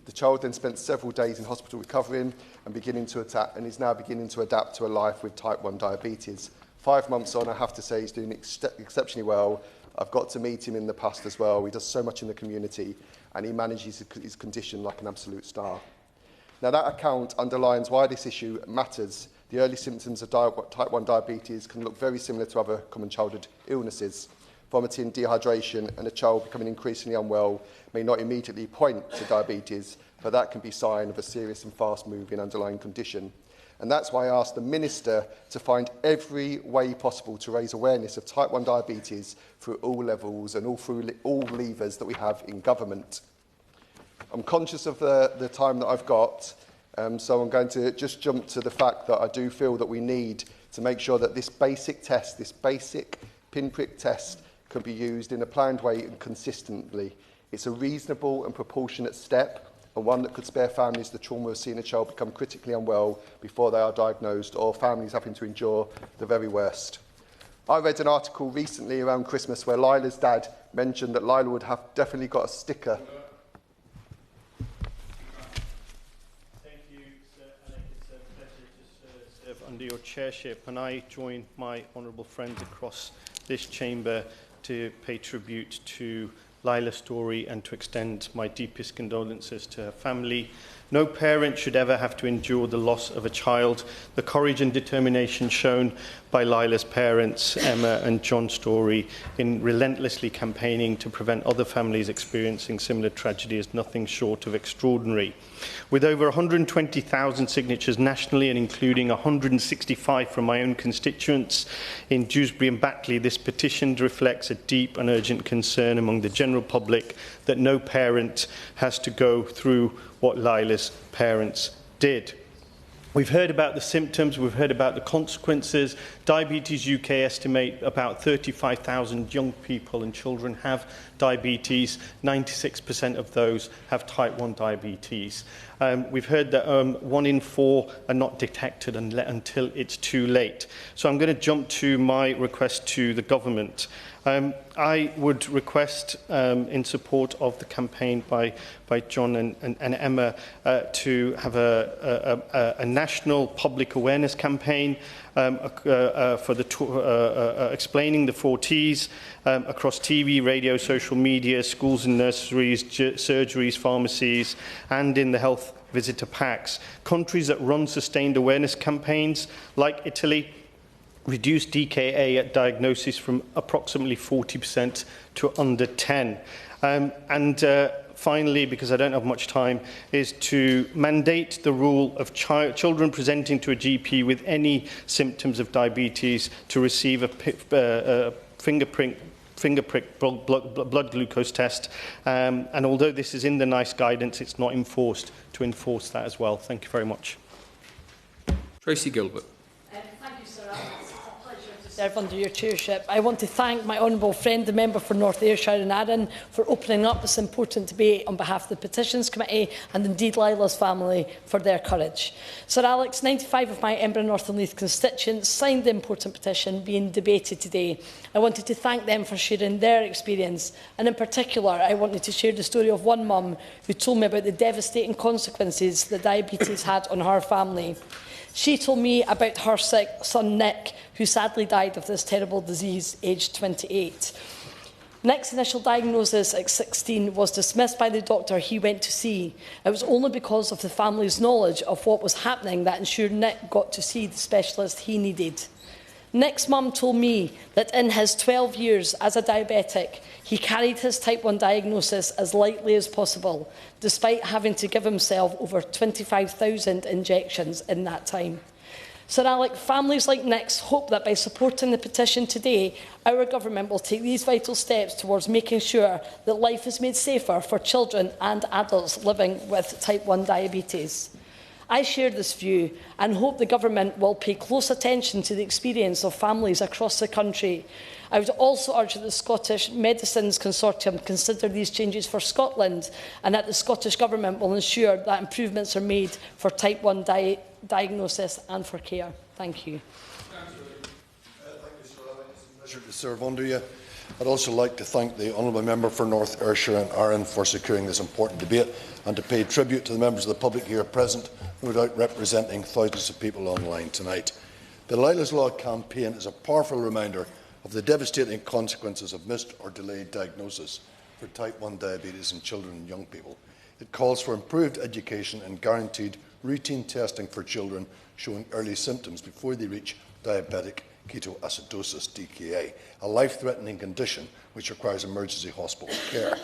The child then spent several days in hospital recovering and is now beginning to adapt to a life with type 1 diabetes. 5 months on, I have to say he's doing exceptionally well. I've got to meet him in the past as well. He does so much in the community, and he manages his condition like an absolute star. Now, that account underlines why this issue matters. The early symptoms of type 1 diabetes can look very similar to other common childhood illnesses. Vomiting, dehydration, and a child becoming increasingly unwell may not immediately point to diabetes, but that can be a sign of a serious and fast-moving underlying condition. And that's why I asked the Minister to find every way possible to raise awareness of type 1 diabetes through all levels and all levers that we have in government. I'm conscious of the time that I've got, so I'm going to just jump to the fact that I do feel that we need to make sure that this basic test, this basic pinprick test, can be used in a planned way and consistently. It's a reasonable and proportionate step, and one that could spare families the trauma of seeing a child become critically unwell before they are diagnosed, or families having to endure the very worst. I read an article recently around Christmas where Lila's dad mentioned that Lila would have definitely got a sticker. Under your chairship, and I join my honourable friends across this chamber to pay tribute to Lila Story and to extend my deepest condolences to her family. No parent should ever have to endure the loss of a child. The courage and determination shown by Lila's parents, Emma and John Story, in relentlessly campaigning to prevent other families experiencing similar tragedy is nothing short of extraordinary. With over 120,000 signatures nationally and including 165 from my own constituents in Dewsbury and Batley, this petition reflects a deep and urgent concern among the general public that no parent has to go through what Lila's parents did. We've heard about the symptoms, we've heard about the consequences. Diabetes UK estimate about 35,000 young people and children have diabetes. 96% of those have type 1 diabetes. We've heard that 1 in 4 are not detected until it's too late. So I'm going to jump to my request to the government. I would request, in support of the campaign by John and Emma, to have a national public awareness campaign for explaining the 4 Ts across TV, radio, social media, schools and nurseries, surgeries, pharmacies, and in the health visitor packs. Countries that run sustained awareness campaigns, like Italy, reduce DKA at diagnosis from approximately 40% to under 10. Finally, because I don't have much time, is to mandate the rule of children presenting to a GP with any symptoms of diabetes to receive a finger prick blood glucose test. And although this is in the NICE guidance, it's not enforced, to enforce that as well. Thank you very much. Tracy Gilbert. Thank you, Sir Alex. It's a pleasure to serve under your chairship. I want to thank my honourable friend, the member for North Ayrshire and Arran, for opening up this important debate on behalf of the Petitions Committee, and indeed Lila's family for their courage. Sir Alex, 95 of my Edinburgh North and Leith constituents signed the important petition being debated today. I wanted to thank them for sharing their experience, and in particular I wanted to share the story of one mum who told me about the devastating consequences that diabetes had on her family. She told me about her sick son Nick, who sadly died of this terrible disease, aged 28. Nick's initial diagnosis at 16 was dismissed by the doctor he went to see. It was only because of the family's knowledge of what was happening that ensured Nick got to see the specialist he needed. Nick's mum told me that in his 12 years as a diabetic, he carried his type 1 diagnosis as lightly as possible, despite having to give himself over 25,000 injections in that time. Sir Alec, families like Nick's hope that by supporting the petition today, our government will take these vital steps towards making sure that life is made safer for children and adults living with type 1 diabetes. I share this view and hope the government will pay close attention to the experience of families across the country. I would also urge that the Scottish Medicines Consortium consider these changes for Scotland, and that the Scottish Government will ensure that improvements are made for type 1 diagnosis and for care. Thank you. Thank you, Sir Alex. It's a pleasure to serve under you. I'd also like to thank the Honourable Member for North Ayrshire and Arran for securing this important debate, and to pay tribute to the members of the public here present, no doubt representing thousands of people online tonight. The Lila's Law campaign is a powerful reminder of the devastating consequences of missed or delayed diagnosis for type 1 diabetes in children and young people. It calls for improved education and guaranteed routine testing for children showing early symptoms before they reach diabetic ketoacidosis, DKA, a life-threatening condition which requires emergency hospital care.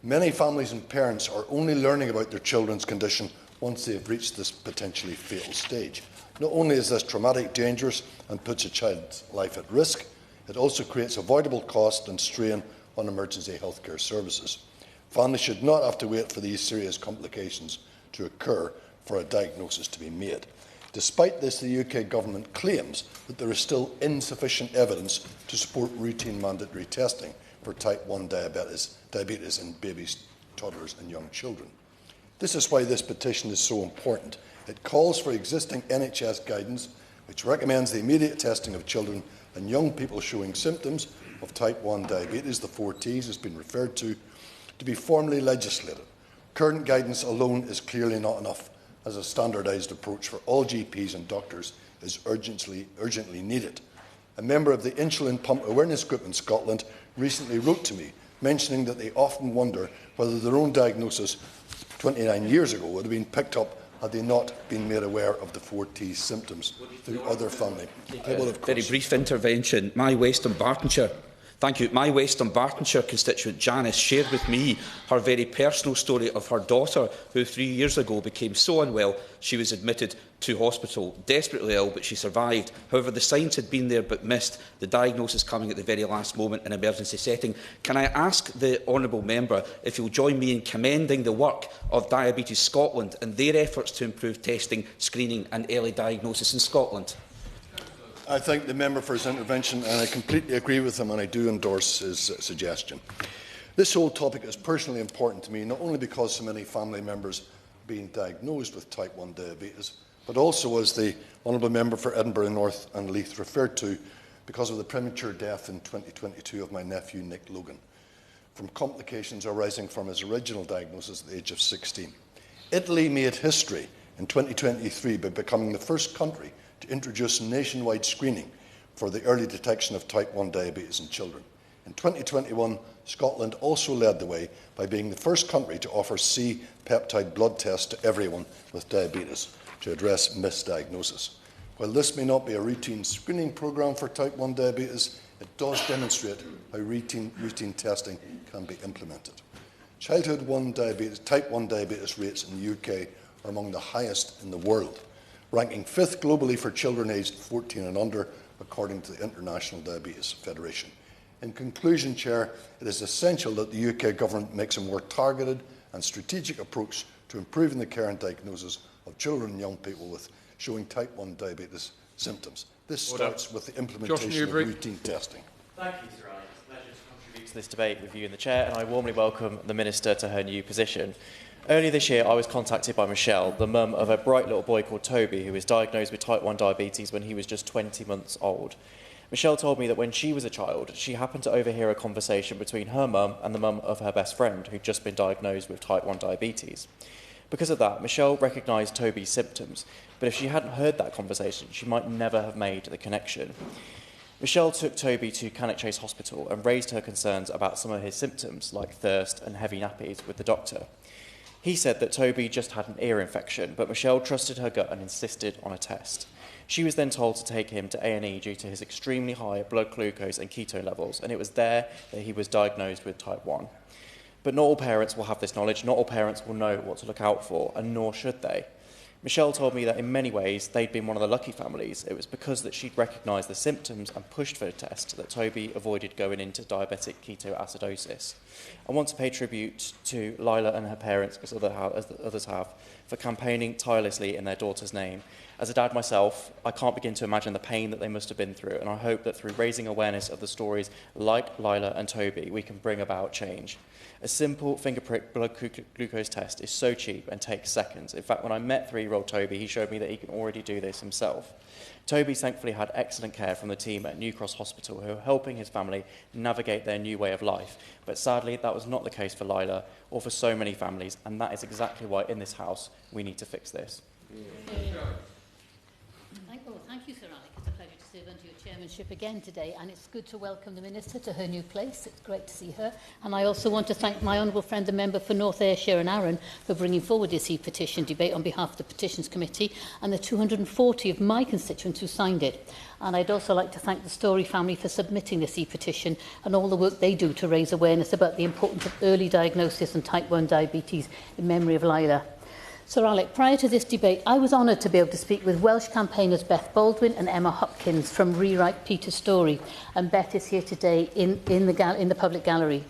Many families and parents are only learning about their children's condition once they have reached this potentially fatal stage. Not only is this traumatic, dangerous and puts a child's life at risk, it also creates avoidable cost and strain on emergency healthcare services. Families should not have to wait for these serious complications to occur for a diagnosis to be made. Despite this, the UK Government claims that there is still insufficient evidence to support routine mandatory testing for type 1 diabetes in babies, toddlers and young children. This is why this petition is so important. It calls for existing NHS guidance which recommends the immediate testing of children and young people showing symptoms of type 1 diabetes, the 4 Ts has been referred to be formally legislated. Current guidance alone is clearly not enough, as a standardised approach for all GPs and doctors is urgently needed. A member of the Insulin Pump Awareness Group in Scotland recently wrote to me, mentioning that they often wonder whether their own diagnosis 29 years ago would have been picked up had they not been made aware of the 4 T symptoms through other family. Very brief intervention. My Western Bartonshire constituent Janice shared with me her very personal story of her daughter, who 3 years ago became so unwell she was admitted to hospital, desperately ill, but she survived. However, the signs had been there but missed, the diagnosis coming at the very last moment in an emergency setting. Can I ask the honourable member if he'll join me in commending the work of Diabetes Scotland and their efforts to improve testing, screening and early diagnosis in Scotland? I thank the member for his intervention, and I completely agree with him, and I do endorse his suggestion. This whole topic is personally important to me, not only because so many family members are being diagnosed with type 1 diabetes, but also, as the honourable member for Edinburgh North and Leith referred to, because of the premature death in 2022 of my nephew Nick Logan, from complications arising from his original diagnosis at the age of 16. Italy made history in 2023 by becoming the first country to introduce nationwide screening for the early detection of type 1 diabetes in children. In 2021, Scotland also led the way by being the first country to offer C-peptide blood tests to everyone with diabetes to address misdiagnosis. While this may not be a routine screening programme for type 1 diabetes, it does demonstrate how routine testing can be implemented. Type 1 diabetes rates in the UK are among the highest in the world, ranking 5th globally for children aged 14 and under, according to the International Diabetes Federation. In conclusion, Chair, it is essential that the UK Government makes a more targeted and strategic approach to improving the care and diagnosis of children and young people with showing type 1 diabetes symptoms. This starts with the implementation of routine testing. Thank you, Sir Alex. It's a pleasure to contribute to this debate with you in the Chair, and I warmly welcome the Minister to her new position. Earlier this year, I was contacted by Michelle, the mum of a bright little boy called Toby, who was diagnosed with type 1 diabetes when he was just 20 months old. Michelle told me that when she was a child, she happened to overhear a conversation between her mum and the mum of her best friend, who'd just been diagnosed with type 1 diabetes. Because of that, Michelle recognised Toby's symptoms, but if she hadn't heard that conversation, she might never have made the connection. Michelle took Toby to Cannock Chase Hospital and raised her concerns about some of his symptoms, like thirst and heavy nappies, with the doctor. He said that Toby just had an ear infection, but Michelle trusted her gut and insisted on a test. She was then told to take him to A&E due to his extremely high blood glucose and ketone levels, and it was there that he was diagnosed with type 1. But not all parents will have this knowledge, not all parents will know what to look out for, and nor should they. Michelle told me that in many ways they'd been one of the lucky families. It was because that she'd recognised the symptoms and pushed for a test that Toby avoided going into diabetic ketoacidosis. I want to pay tribute to Lila and her parents, as others have, for campaigning tirelessly in their daughter's name. As a dad myself, I can't begin to imagine the pain that they must have been through, and I hope that through raising awareness of the stories like Lila and Toby, we can bring about change. A simple finger prick blood glucose test is so cheap and takes seconds. In fact, when I met 3-year-old Toby, he showed me that he can already do this himself. Toby thankfully had excellent care from the team at New Cross Hospital, who are helping his family navigate their new way of life. But sadly, that was not the case for Lila or for so many families, and that is exactly why in this House we need to fix this. Thank you, Sir Alex. It's a pleasure to serve under your chairmanship again today, and it's good to welcome the Minister to her new place. It's great to see her. And I also want to thank my honourable friend, the member for North Ayrshire and Arran, for bringing forward this e-petition debate on behalf of the Petitions Committee and the 240 of my constituents who signed it. And I'd also like to thank the Story family for submitting this e-petition and all the work they do to raise awareness about the importance of early diagnosis and type 1 diabetes in memory of Lila. Sir Alec, prior to this debate, I was honoured to be able to speak with Welsh campaigners Beth Baldwin and Emma Hopkins from Rewrite Peter's Story, and Beth is here today in the public gallery.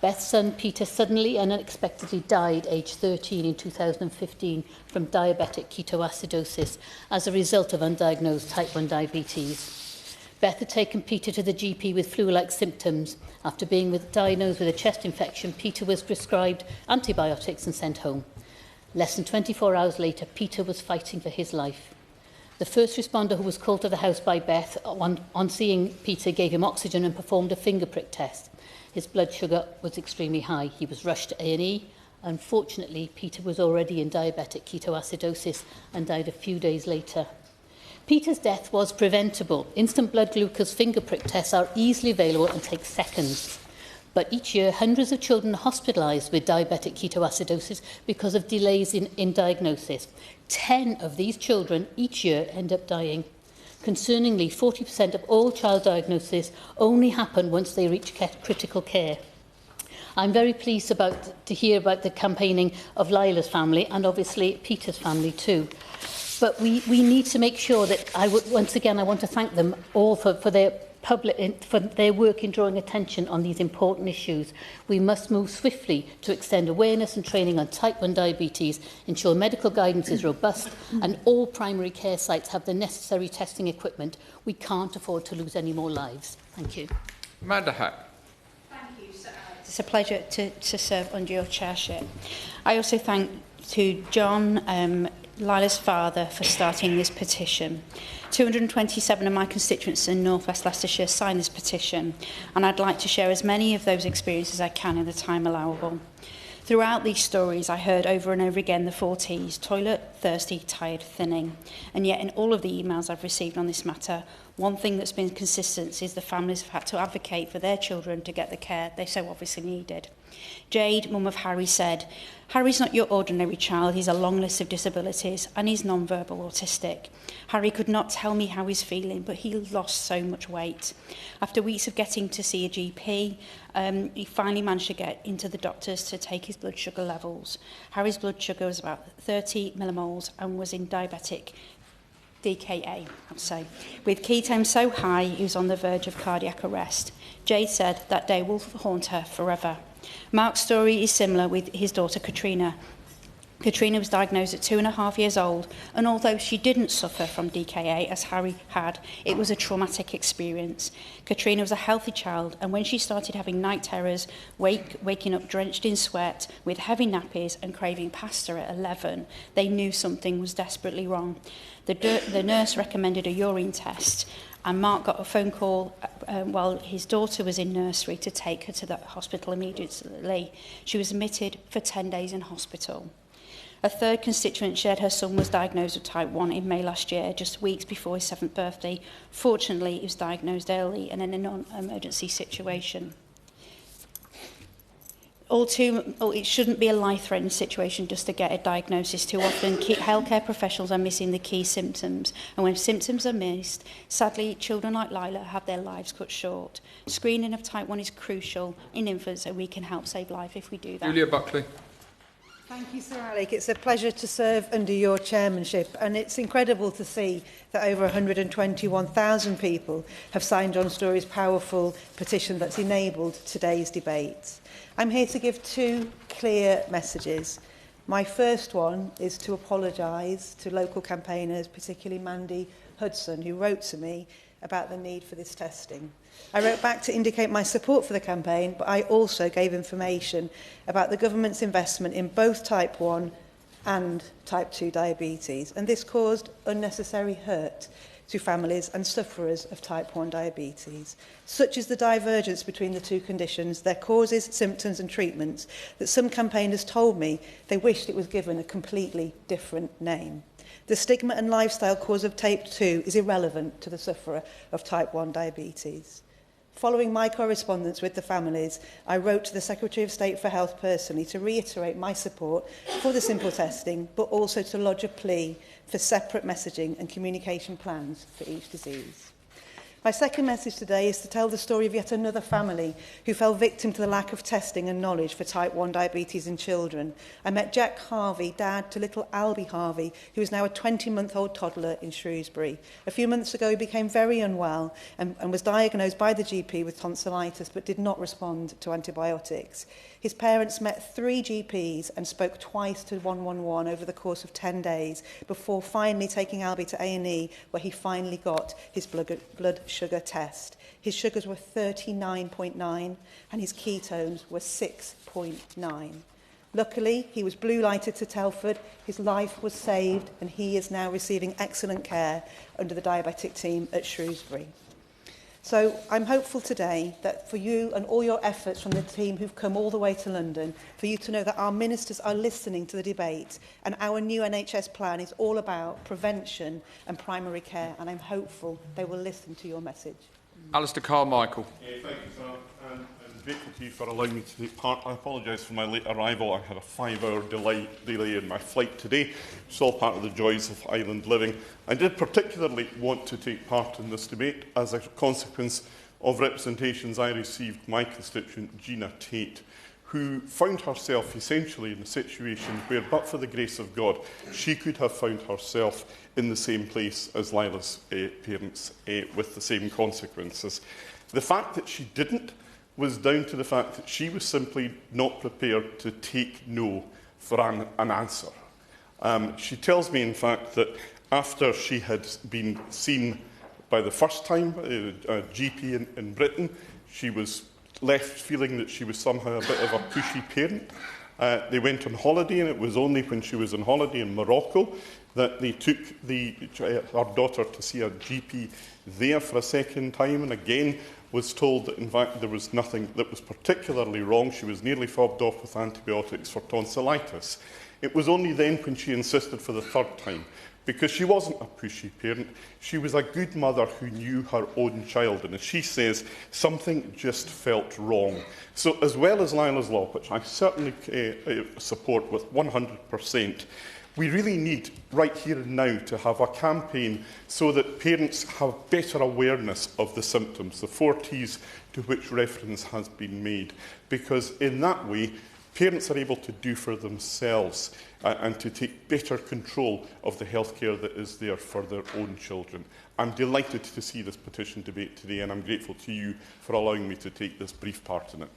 Beth's son Peter suddenly and unexpectedly died aged 13 in 2015 from diabetic ketoacidosis as a result of undiagnosed type 1 diabetes. Beth had taken Peter to the GP with flu-like symptoms. After being diagnosed with a chest infection, Peter was prescribed antibiotics and sent home. Less than 24 hours later, Peter was fighting for his life. The first responder who was called to the house by Beth on seeing Peter gave him oxygen and performed a finger prick test. His blood sugar was extremely high. He was rushed to A&E. Unfortunately, Peter was already in diabetic ketoacidosis and died a few days later. Peter's death was preventable. Instant blood glucose finger prick tests are easily available and take seconds. But each year, hundreds of children are hospitalised with diabetic ketoacidosis because of delays in diagnosis. 10 of these children each year end up dying. Concerningly, 40% of all child diagnoses only happen once they reach critical care. I'm very pleased to hear about the campaigning of Lila's family and obviously Peter's family too. But we need to make sure that, once again, I want to thank them all for their work in drawing attention on these important issues. We must move swiftly to extend awareness and training on type 1 diabetes, ensure medical guidance is robust, and all primary care sites have the necessary testing equipment. We can't afford to lose any more lives. Thank you. Amanda Hack. Thank you, Sir Alex. It's a pleasure to serve under your chairship. I also thank to John, Lila's father for starting this petition. 227 of my constituents in North West Leicestershire signed this petition, and I'd like to share as many of those experiences as I can in the time allowable. Throughout these stories, I heard over and over again the 4 T's: toilet, thirsty, tired, thinning. And yet in all of the emails I've received on this matter, one thing that's been consistent is the families have had to advocate for their children to get the care they so obviously needed. Jade, mum of Harry, said, "Harry's not your ordinary child, he's a long list of disabilities and he's non-verbal autistic. Harry could not tell me how he's feeling, but he lost so much weight. After weeks of getting to see a GP, he finally managed to get into the doctors to take his blood sugar levels. Harry's blood sugar was about 30 millimoles and was in diabetic DKA, I'd say. With ketones so high, he was on the verge of cardiac arrest. Jade said that day will haunt her forever." Mark's story is similar with his daughter Katrina. Katrina was diagnosed at 2.5 years old, and although she didn't suffer from DKA as Harry had, it was a traumatic experience. Katrina was a healthy child, and when she started having night terrors, waking up drenched in sweat, with heavy nappies and craving pasta at 11, they knew something was desperately wrong. The nurse recommended a urine test, and Mark got a phone call while his daughter was in nursery to take her to the hospital immediately. She was admitted for 10 days in hospital. A third constituent shared her son was diagnosed with type 1 in May last year, just weeks before his 7th birthday. Fortunately, he was diagnosed early and in a non-emergency situation. It shouldn't be a life-threatening situation just to get a diagnosis. Too often, healthcare professionals are missing the key symptoms. And when symptoms are missed, sadly, children like Lila have their lives cut short. Screening of type 1 is crucial in infants, and we can help save life if we do that. Julia Buckley. Thank you, Sir Alec. It's a pleasure to serve under your chairmanship, and it's incredible to see that over 121,000 people have signed John Story's powerful petition that's enabled today's debate. I'm here to give 2 clear messages. My first one is to apologise to local campaigners, particularly Mandy Hudson, who wrote to me about the need for this testing. I wrote back to indicate my support for the campaign, but I also gave information about the government's investment in both type 1 and type 2 diabetes, and this caused unnecessary hurt to families and sufferers of type 1 diabetes. Such is the divergence between the 2 conditions, their causes, symptoms and treatments, that some campaigners told me they wished it was given a completely different name. The stigma and lifestyle cause of type 2 is irrelevant to the sufferer of type 1 diabetes. Following my correspondence with the families, I wrote to the Secretary of State for Health personally to reiterate my support for the simple testing, but also to lodge a plea for separate messaging and communication plans for each disease. My second message today is to tell the story of yet another family who fell victim to the lack of testing and knowledge for type 1 diabetes in children. I met Jack Harvey, dad to little Albie Harvey, who is now a 20-month-old toddler in Shrewsbury. A few months ago, he became very unwell and was diagnosed by the GP with tonsillitis, but did not respond to antibiotics. His parents met 3 GPs and spoke twice to 111 over the course of 10 days before finally taking Albie to A&E, where he finally got his blood sugar test. His sugars were 39.9 and his ketones were 6.9. Luckily, he was blue lighted to Telford, his life was saved, and he is now receiving excellent care under the diabetic team at Shrewsbury. So I'm hopeful today that for you and all your efforts from the team who've come all the way to London, for you to know that our ministers are listening to the debate, and our new NHS plan is all about prevention and primary care, and I'm hopeful they will listen to your message. Alistair Carmichael. Thank you, sir. And grateful to you for allowing me to take part. I apologise for my late arrival. I had a 5-hour delay in my flight today. It's all part of the joys of island living. I did particularly want to take part in this debate as a consequence of representations I received from my constituent Gina Tate, who found herself essentially in a situation where, but for the grace of God, she could have found herself in the same place as Lila's parents with the same consequences. The fact that she didn't was down to the fact that she was simply not prepared to take no for an answer. She tells me, in fact, that after she had been seen by the first time, a GP in Britain, she was left feeling that she was somehow a bit of a pushy parent. They went on holiday, and it was only when she was on holiday in Morocco that they took our daughter to see a GP there for a second time, and again was told that in fact there was nothing that was particularly wrong. She was nearly fobbed off with antibiotics for tonsillitis. It was only then when she insisted for the third time, because she wasn't a pushy parent, she was a good mother who knew her own child, and as she says, something just felt wrong. So as well as Lila's Law, which I certainly support with 100%, we really need, right here and now, to have a campaign so that parents have better awareness of the symptoms, the 4 Ts to which reference has been made, because in that way, parents are able to do for themselves and to take better control of the healthcare that is there for their own children. I'm delighted to see this petition debate today, and I'm grateful to you for allowing me to take this brief part in it.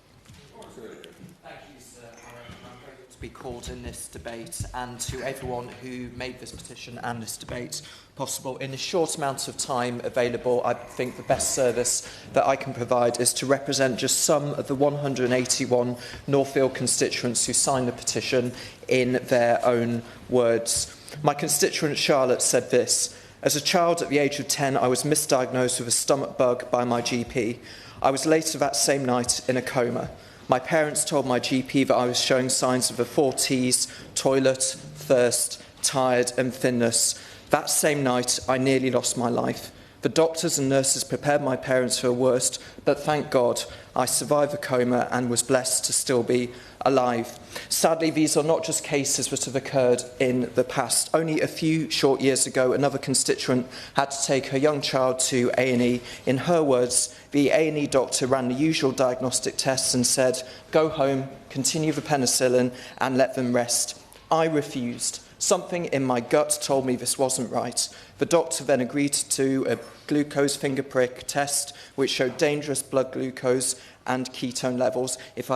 Thank you, Sir Aaron. I'm grateful to be called in this debate, and to everyone who made this petition and this debate possible. In the short amount of time available, I think the best service that I can provide is to represent just some of the 181 Northfield constituents who signed the petition in their own words. My constituent Charlotte said this: "As a child at the age of 10, I was misdiagnosed with a stomach bug by my GP. I was later that same night in a coma. My parents told my GP that I was showing signs of the 4 Ts: toilet, thirst, tired and thinness. That same night, I nearly lost my life. The doctors and nurses prepared my parents for the worst, but thank God I survived the coma and was blessed to still be alive." Sadly, these are not just cases that have occurred in the past. Only a few short years ago, another constituent had to take her young child to A&E. In her words, the A&E doctor ran the usual diagnostic tests and said, "Go home, continue the penicillin and let them rest." I refused. Something in my gut told me this wasn't right. The doctor then agreed to a glucose finger prick test, which showed dangerous blood glucose and ketone levels. If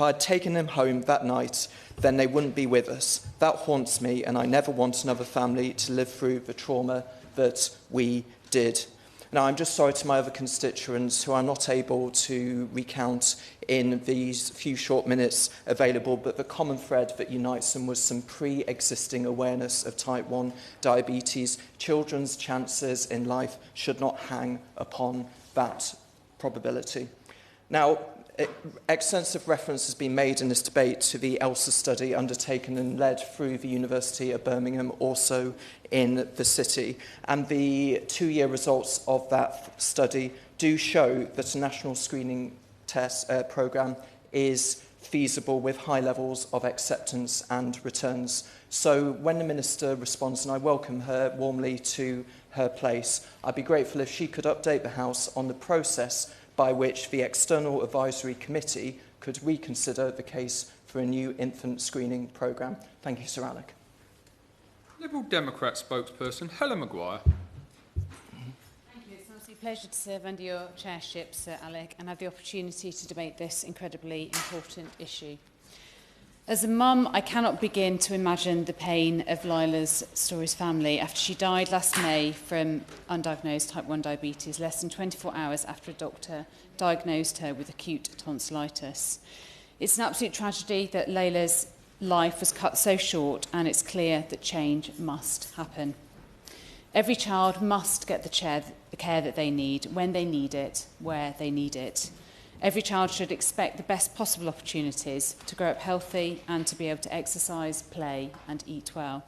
I'd taken them home that night, then they wouldn't be with us. That haunts me, and I never want another family to live through the trauma that we did. Now, I'm just sorry to my other constituents who are not able to recount in these few short minutes available, but the common thread that unites them was some pre-existing awareness of type 1 diabetes. Children's chances in life should not hang upon that probability. Now, extensive reference has been made in this debate to the ELSA study undertaken and led through the University of Birmingham, also in the city. And the 2-year results of that study do show that a national screening test programme is feasible with high levels of acceptance and returns. So when the Minister responds, and I welcome her warmly to her place, I'd be grateful if she could update the House on the process by which the External Advisory Committee could reconsider the case for a new infant screening programme. Thank you, Sir Alec. Liberal Democrat spokesperson Helen Maguire. Thank you. It's an absolute pleasure to serve under your chairship, Sir Alec, and have the opportunity to debate this incredibly important issue. As a mum, I cannot begin to imagine the pain of Lila's Story's family after she died last May from undiagnosed type 1 diabetes, less than 24 hours after a doctor diagnosed her with acute tonsillitis. It's an absolute tragedy that Layla's life was cut so short, and it's clear that change must happen. Every child must get the care that they need, when they need it, where they need it. Every child should expect the best possible opportunities to grow up healthy and to be able to exercise, play and eat well.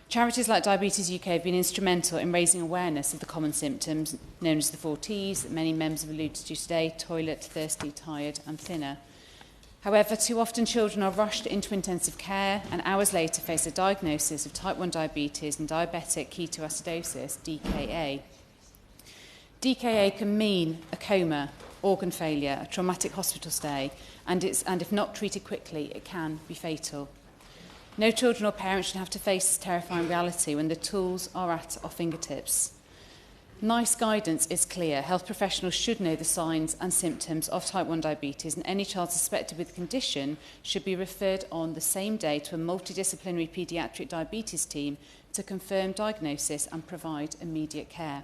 Charities like Diabetes UK have been instrumental in raising awareness of the common symptoms known as the 4 Ts that many members have alluded to today: toilet, thirsty, tired and thinner. However, too often children are rushed into intensive care and hours later face a diagnosis of type 1 diabetes and diabetic ketoacidosis, DKA. DKA can mean a coma, organ failure, a traumatic hospital stay, and if not treated quickly, it can be fatal. No children or parents should have to face this terrifying reality when the tools are at our fingertips. NICE guidance is clear. Health professionals should know the signs and symptoms of type 1 diabetes, and any child suspected with the condition should be referred on the same day to a multidisciplinary paediatric diabetes team to confirm diagnosis and provide immediate care.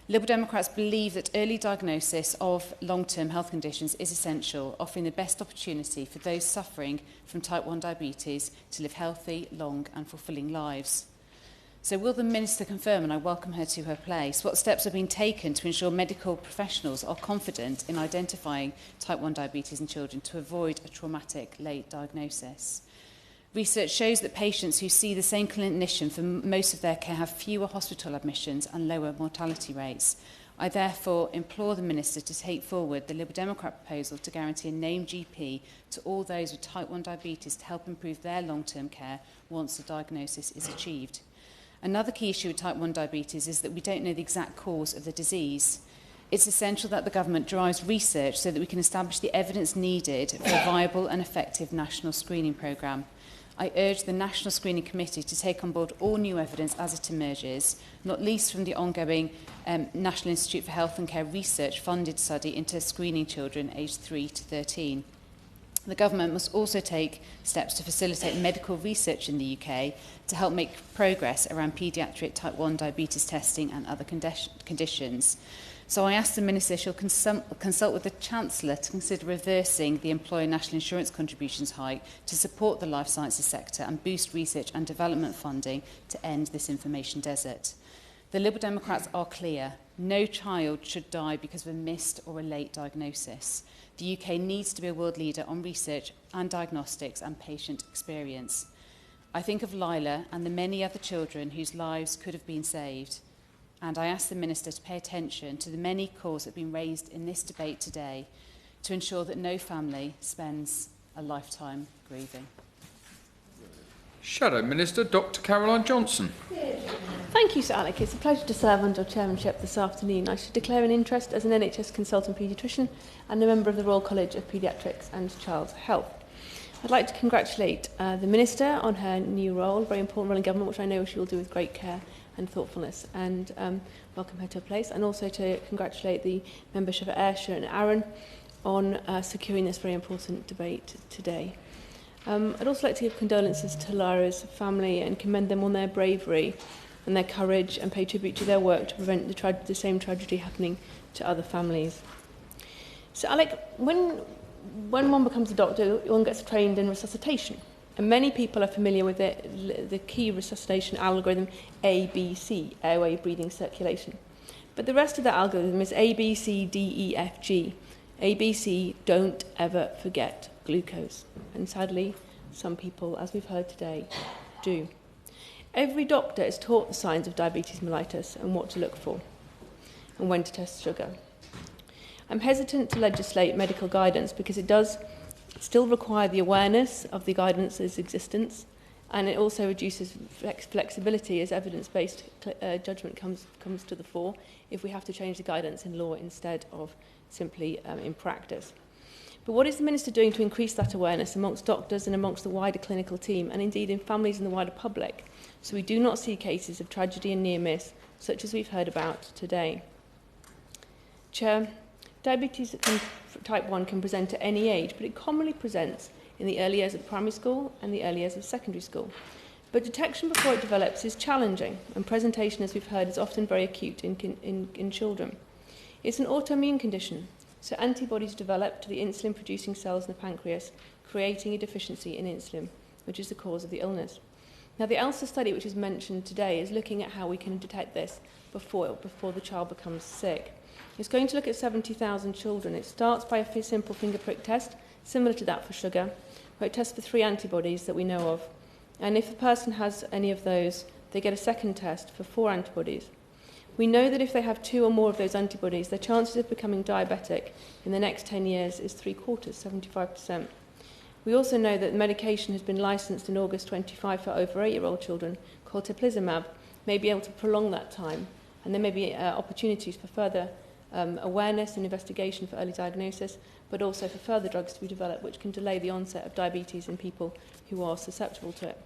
Liberal Democrats believe that early diagnosis of long-term health conditions is essential, offering the best opportunity for those suffering from type 1 diabetes to live healthy, long and fulfilling lives. So will the Minister confirm, and I welcome her to her place, what steps have been taken to ensure medical professionals are confident in identifying type 1 diabetes in children to avoid a traumatic late diagnosis? Research shows that patients who see the same clinician for most of their care have fewer hospital admissions and lower mortality rates. I therefore implore the Minister to take forward the Liberal Democrat proposal to guarantee a named GP to all those with type 1 diabetes to help improve their long-term care once the diagnosis is achieved. Another key issue with type 1 diabetes is that we don't know the exact cause of the disease. It's essential that the government drives research so that we can establish the evidence needed for a viable and effective national screening programme. I urge the National Screening Committee to take on board all new evidence as it emerges, not least from the ongoing National Institute for Health and Care research funded study into screening children aged 3 to 13. The government must also take steps to facilitate medical research in the UK to help make progress around paediatric type 1 diabetes testing and other conditions. So I ask the Minister she'll consult with the Chancellor to consider reversing the employer national insurance contributions hike to support the life sciences sector and boost research and development funding to end this information desert. The Liberal Democrats are clear. No child should die because of a missed or a late diagnosis. The UK needs to be a world leader on research and diagnostics and patient experience. I think of Lila and the many other children whose lives could have been saved. And I ask the Minister to pay attention to the many calls that have been raised in this debate today to ensure that no family spends a lifetime grieving. Shadow Minister Dr Caroline Johnson. Thank you, Sir Alec. It's a pleasure to serve under your chairmanship this afternoon. I should declare an interest as an NHS consultant paediatrician and a member of the Royal College of Paediatrics and Child's Health. I'd like to congratulate the Minister on her new role, a very important role in government, which I know she will do with great care and thoughtfulness, and welcome her to a place, and also to congratulate the membership of Ayrshire and Arran on securing this very important debate today. I'd also like to give condolences to Lyra's family and commend them on their bravery and their courage and pay tribute to their work to prevent the same tragedy happening to other families. So, Alec, when one becomes a doctor, one gets trained in resuscitation. And many people are familiar with the key resuscitation algorithm ABC, airway, breathing, circulation. But the rest of that algorithm is A, B, C, D, E, F, G. ABC, don't ever forget glucose. And sadly, some people, as we've heard today, do. Every doctor is taught the signs of diabetes mellitus and what to look for and when to test sugar. I'm hesitant to legislate medical guidance because it does still require the awareness of the guidance's existence, and it also reduces flexibility as evidence-based judgment comes to the fore if we have to change the guidance in law instead of simply in practice. But what is the Minister doing to increase that awareness amongst doctors and amongst the wider clinical team, and indeed in families and the wider public, so we do not see cases of tragedy and near-miss such as we've heard about today? Chair, diabetes type 1 can present at any age, but it commonly presents in the early years of primary school and the early years of secondary school. But detection before it develops is challenging, and presentation, as we've heard, is often very acute in children. It's an autoimmune condition, so antibodies develop to the insulin-producing cells in the pancreas, creating a deficiency in insulin, which is the cause of the illness. Now, the ELSA study, which is mentioned today, is looking at how we can detect this before the child becomes sick. It's going to look at 70,000 children. It starts by a simple finger prick test, similar to that for sugar, where it tests for 3 antibodies that we know of. And if the person has any of those, they get a second test for 4 antibodies. We know that if they have 2 or more of those antibodies, their chances of becoming diabetic in the next 10 years is 3/4, 75%. We also know that medication has been licensed in August 25 for over 8-year-old children, called teplizumab, may be able to prolong that time, and there may be opportunities for further awareness and investigation for early diagnosis, but also for further drugs to be developed which can delay the onset of diabetes in people who are susceptible to it.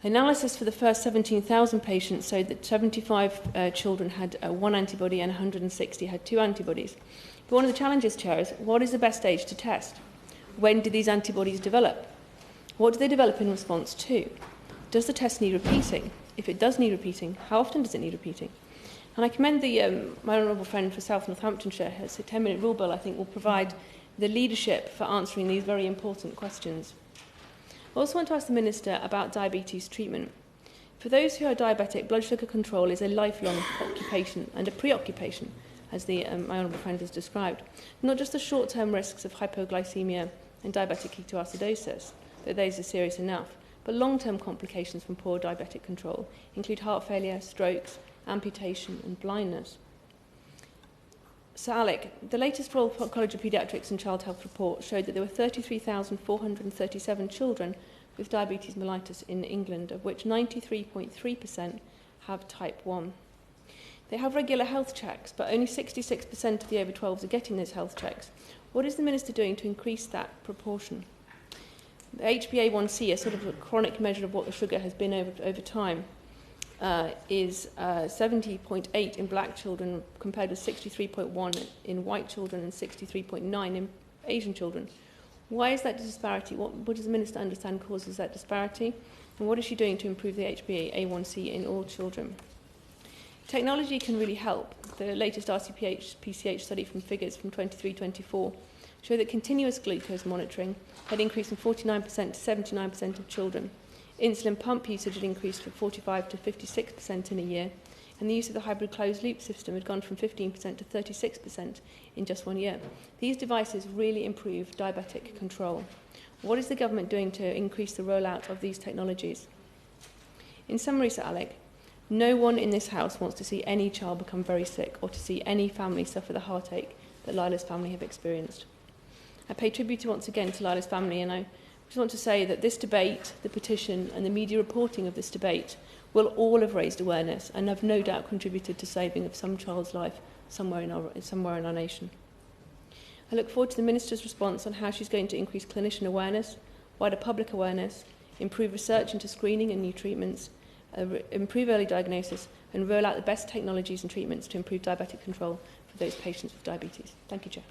Analysis for the first 17,000 patients showed that 75 children had 1 antibody and 160 had 2 antibodies. But one of the challenges, Chair, is what is the best age to test? When do these antibodies develop? What do they develop in response to? Does the test need repeating? If it does need repeating, how often does it need repeating? And I commend my honourable friend for South Northamptonshire. His 10-minute rule bill, I think, will provide the leadership for answering these very important questions. I also want to ask the Minister about diabetes treatment. For those who are diabetic, blood sugar control is a lifelong occupation and a preoccupation, as my honourable friend has described. Not just the short-term risks of hypoglycemia and diabetic ketoacidosis, though those are serious enough, but long-term complications from poor diabetic control include heart failure, strokes, amputation and blindness. Sir Alec, the latest Royal College of Paediatrics and Child Health report showed that there were 33,437 children with diabetes mellitus in England, of which 93.3% have type 1. They have regular health checks, but only 66% of the over 12s are getting those health checks. What is the Minister doing to increase that proportion? The HbA1c, a sort of a chronic measure of what the sugar has been over time, is 70.8 in black children compared with 63.1 in white children and 63.9 in Asian children. Why is that disparity? What does the Minister understand causes that disparity? And what is she doing to improve the HbA1c in all children? Technology can really help. The latest RCPH-PCH study from figures from 23-24 show that continuous glucose monitoring had increased from 49% to 79% of children. Insulin pump usage had increased from 45% to 56% in a year, and the use of the hybrid closed-loop system had gone from 15% to 36% in just 1 year. These devices really improve diabetic control. What is the government doing to increase the rollout of these technologies? In summary, Sir Alec, no one in this House wants to see any child become very sick or to see any family suffer the heartache that Lila's family have experienced. I pay tribute once again to Lila's family, and I just want to say that this debate, the petition and the media reporting of this debate will all have raised awareness and have no doubt contributed to saving of some child's life somewhere in our nation. I look forward to the Minister's response on how she's going to increase clinician awareness, wider public awareness, improve research into screening and new treatments, improve early diagnosis and roll out the best technologies and treatments to improve diabetic control for those patients with diabetes. Thank you, Chair.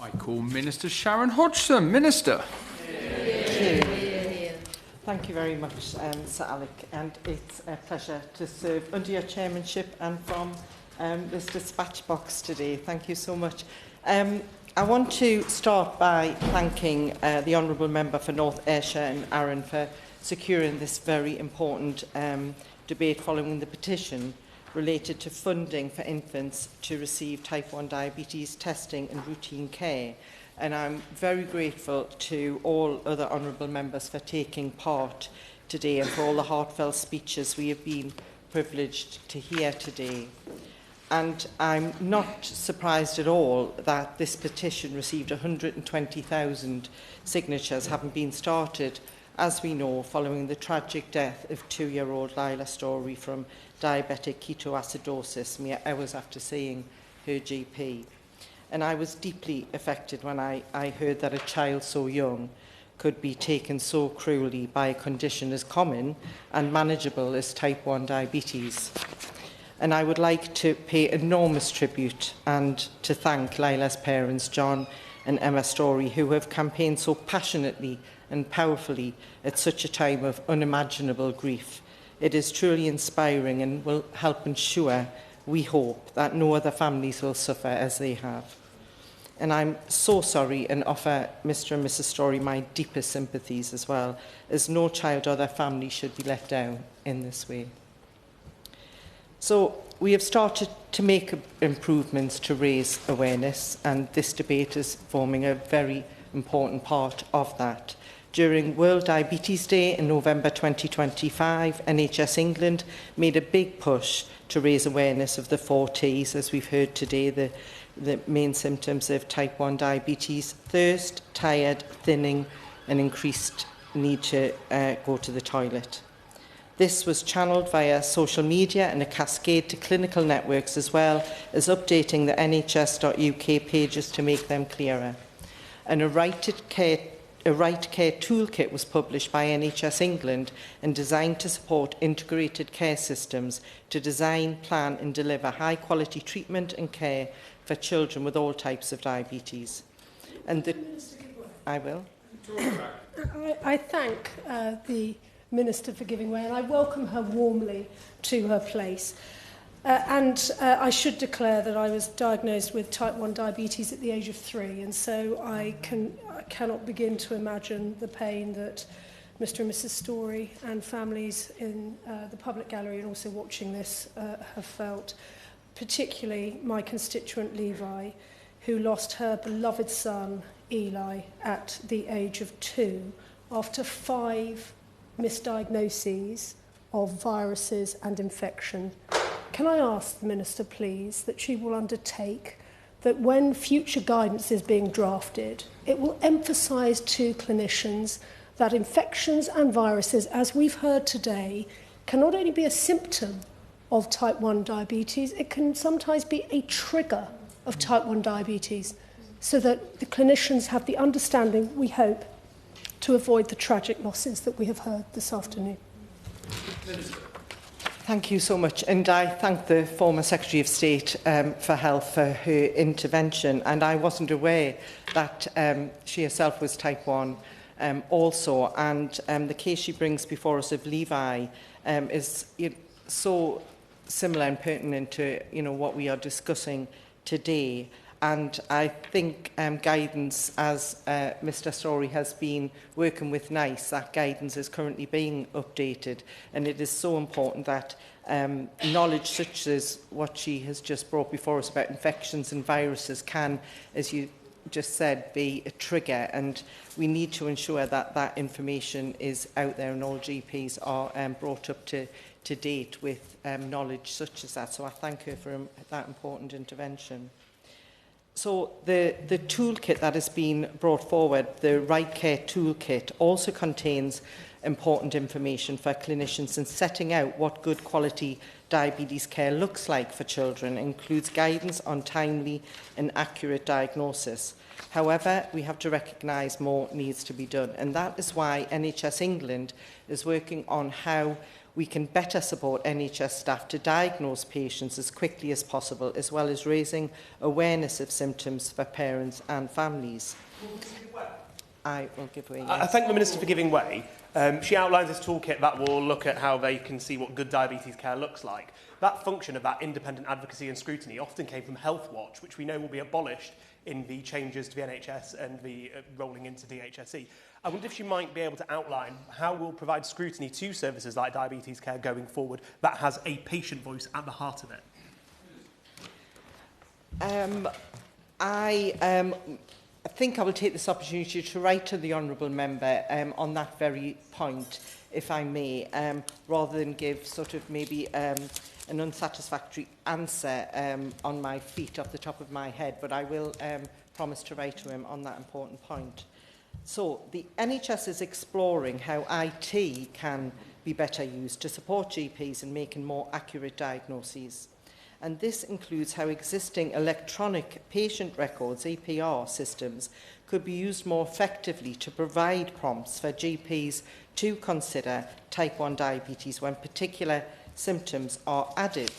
I call Minister Sharon Hodgson. Minister. Thank you very much, Sir Alec, and it's a pleasure to serve under your chairmanship and from this dispatch box today. Thank you so much. I want to start by thanking the Honourable Member for North Ayrshire and Arran for securing this very important debate following the petition related to funding for infants to receive type 1 diabetes testing and routine care. And I'm very grateful to all other honourable members for taking part today and for all the heartfelt speeches we have been privileged to hear today. And I'm not surprised at all that this petition received 120,000 signatures, having been started, as we know, following the tragic death of 2-year-old Lila Story from diabetic ketoacidosis mere hours after seeing her GP. And I was deeply affected when I heard that a child so young could be taken so cruelly by a condition as common and manageable as type 1 diabetes. And I would like to pay enormous tribute and to thank Lila's parents, John and Emma Story, who have campaigned so passionately and powerfully at such a time of unimaginable grief. It is truly inspiring and will help ensure, we hope, that no other families will suffer as they have. And I'm so sorry and offer Mr. and Mrs. Story my deepest sympathies as well, as no child or their family should be let down in this way. So we have started to make improvements to raise awareness, and this debate is forming a very important part of that. During World Diabetes Day in November 2025, NHS England made a big push to raise awareness of the 4 Ts, as we've heard today, the main symptoms of type 1 diabetes: thirst, tired, thinning, and increased need to go to the toilet. This was channelled via social media and a cascade to clinical networks, as well as updating the nhs.uk pages to make them clearer. And a right care toolkit was published by NHS England and designed to support integrated care systems to design, plan and deliver high-quality treatment and care for children with all types of diabetes. And I will. I thank the Minister for giving way, and I welcome her warmly to her place. I should declare that I was diagnosed with type 1 diabetes at the age of 3, and so I cannot begin to imagine the pain that Mr and Mrs Story and families in the public gallery and also watching this have felt, particularly my constituent Levi, who lost her beloved son Eli at the age of 2 after 5 misdiagnoses of viruses and infection. Can I ask the Minister, please, that she will undertake that when future guidance is being drafted, it will emphasise to clinicians that infections and viruses, as we've heard today, can not only be a symptom of type 1 diabetes, it can sometimes be a trigger of type 1 diabetes, so that the clinicians have the understanding, we hope, to avoid the tragic losses that we have heard this afternoon. Thank you so much, and I thank the former Secretary of State for Health for her intervention, and I wasn't aware that she herself was type 1 also, and the case she brings before us of Levi is so similar and pertinent to what we are discussing today. And I think guidance, as Mr Story has been working with NICE, that guidance is currently being updated. And it is so important that knowledge such as what she has just brought before us about infections and viruses can, as you just said, be a trigger. And we need to ensure that that information is out there and all GPs are brought up to date with knowledge such as that. So I thank her for that important intervention. So the toolkit that has been brought forward, the Right Care Toolkit, also contains important information for clinicians in setting out what good quality diabetes care looks like for children. It includes guidance on timely and accurate diagnosis. However, we have to recognise more needs to be done, and that is why NHS England is working on how we can better support NHS staff to diagnose patients as quickly as possible, as well as raising awareness of symptoms for parents and families. I will give way. Yes. I thank the Minister for giving way. She outlines this toolkit that will look at how they can see what good diabetes care looks like. That function of that independent advocacy and scrutiny often came from Health Watch, which we know will be abolished in the changes to the NHS and the rolling into DHSE. I wonder if she might be able to outline how we'll provide scrutiny to services like diabetes care going forward that has a patient voice at the heart of it. I think I will take this opportunity to write to the Honourable Member on that very point, if I may, rather than give sort of maybe an unsatisfactory answer on my feet off the top of my head, but I will promise to write to him on that important point. So the NHS is exploring how IT can be better used to support GPs in making more accurate diagnoses. And this includes how existing electronic patient records, EPR systems, could be used more effectively to provide prompts for GPs to consider type 1 diabetes when particular symptoms are added.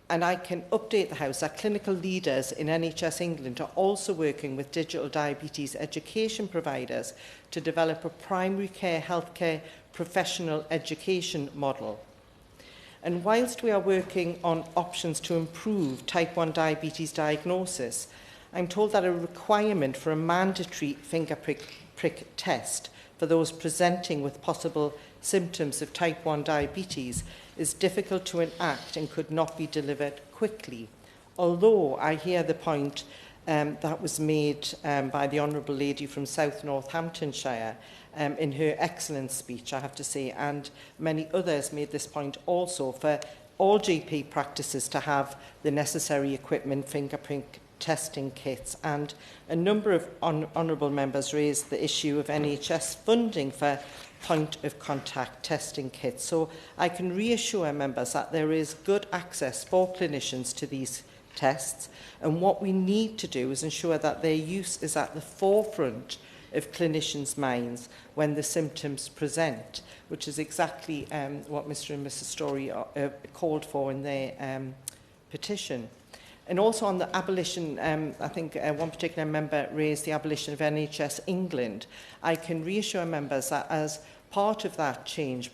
And I can update the House that clinical leaders in NHS England are also working with digital diabetes education providers to develop a primary care healthcare professional education model. And whilst we are working on options to improve type 1 diabetes diagnosis, I'm told that a requirement for a mandatory finger prick test for those presenting with possible symptoms of type 1 diabetes is difficult to enact and could not be delivered quickly. Although I hear the point that was made by the Honourable Lady from South Northamptonshire in her excellent speech, I have to say, and many others made this point also, for all GP practices to have the necessary equipment, fingerprint testing kits, and a number of honourable members raised the issue of NHS funding for point of contact testing kits. So I can reassure members that there is good access for clinicians to these tests, and what we need to do is ensure that their use is at the forefront of clinicians' minds when the symptoms present, which is exactly what Mr and Mrs Story called for in their petition. And also on the abolition, I think one particular member raised the abolition of NHS England. I can reassure members that as part of that change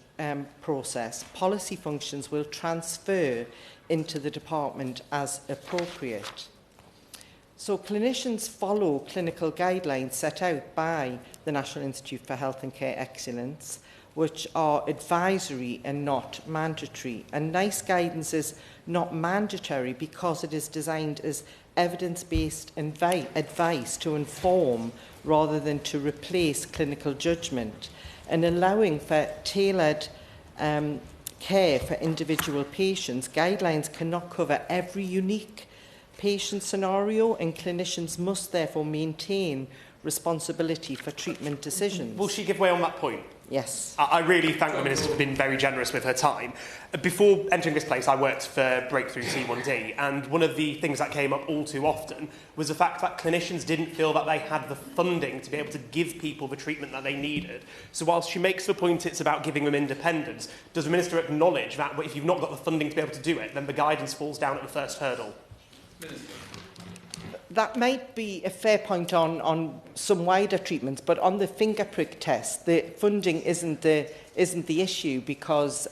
process, policy functions will transfer into the department as appropriate. So clinicians follow clinical guidelines set out by the National Institute for Health and Care Excellence, which are advisory and not mandatory. And NICE guidance is not mandatory because it is designed as evidence-based advice to inform rather than to replace clinical judgment, and allowing for tailored care for individual patients. Guidelines cannot cover every unique patient scenario, and clinicians must therefore maintain responsibility for treatment decisions. Will she give way on that point? Yes. I really thank the Minister for being very generous with her time. Before entering this place, I worked for Breakthrough T1D, and one of the things that came up all too often was the fact that clinicians didn't feel that they had the funding to be able to give people the treatment that they needed. So whilst she makes the point it's about giving them independence, does the Minister acknowledge that if you've not got the funding to be able to do it, then the guidance falls down at the first hurdle? Minister. That might be a fair point on some wider treatments, but on the finger prick test, the funding isn't the issue because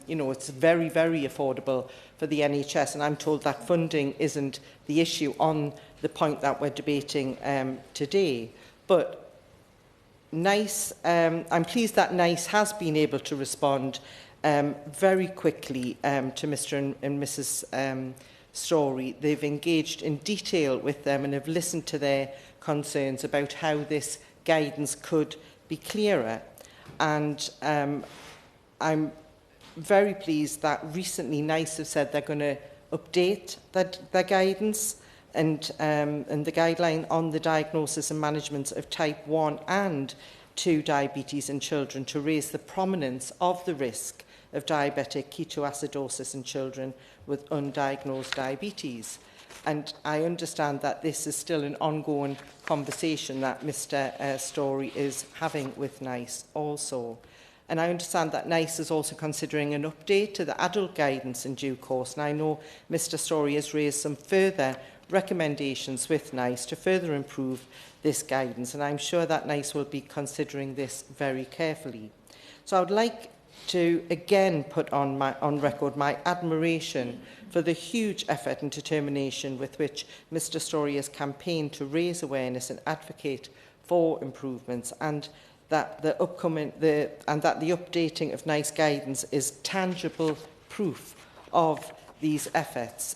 you know, it's very, very affordable for the NHS, and I'm told that funding isn't the issue on the point that we're debating today. But NICE, I'm pleased that NICE has been able to respond very quickly to Mr. and Mrs. Story. They've engaged in detail with them and have listened to their concerns about how this guidance could be clearer. And I'm very pleased that recently NICE have said they're going to update their guidance and the guideline on the diagnosis and management of type 1 and 2 diabetes in children to raise the prominence of the risk of diabetic ketoacidosis in children with undiagnosed diabetes. And I understand that this is still an ongoing conversation that Mr. Story is having with NICE also. And I understand that NICE is also considering an update to the adult guidance in due course. And I know Mr. Story has raised some further recommendations with NICE to further improve this guidance. And I'm sure that NICE will be considering this very carefully. So I would like to again put on record my admiration for the huge effort and determination with which Mr. Story has campaigned to raise awareness and advocate for improvements, and that the updating of NICE guidance is tangible proof of these efforts.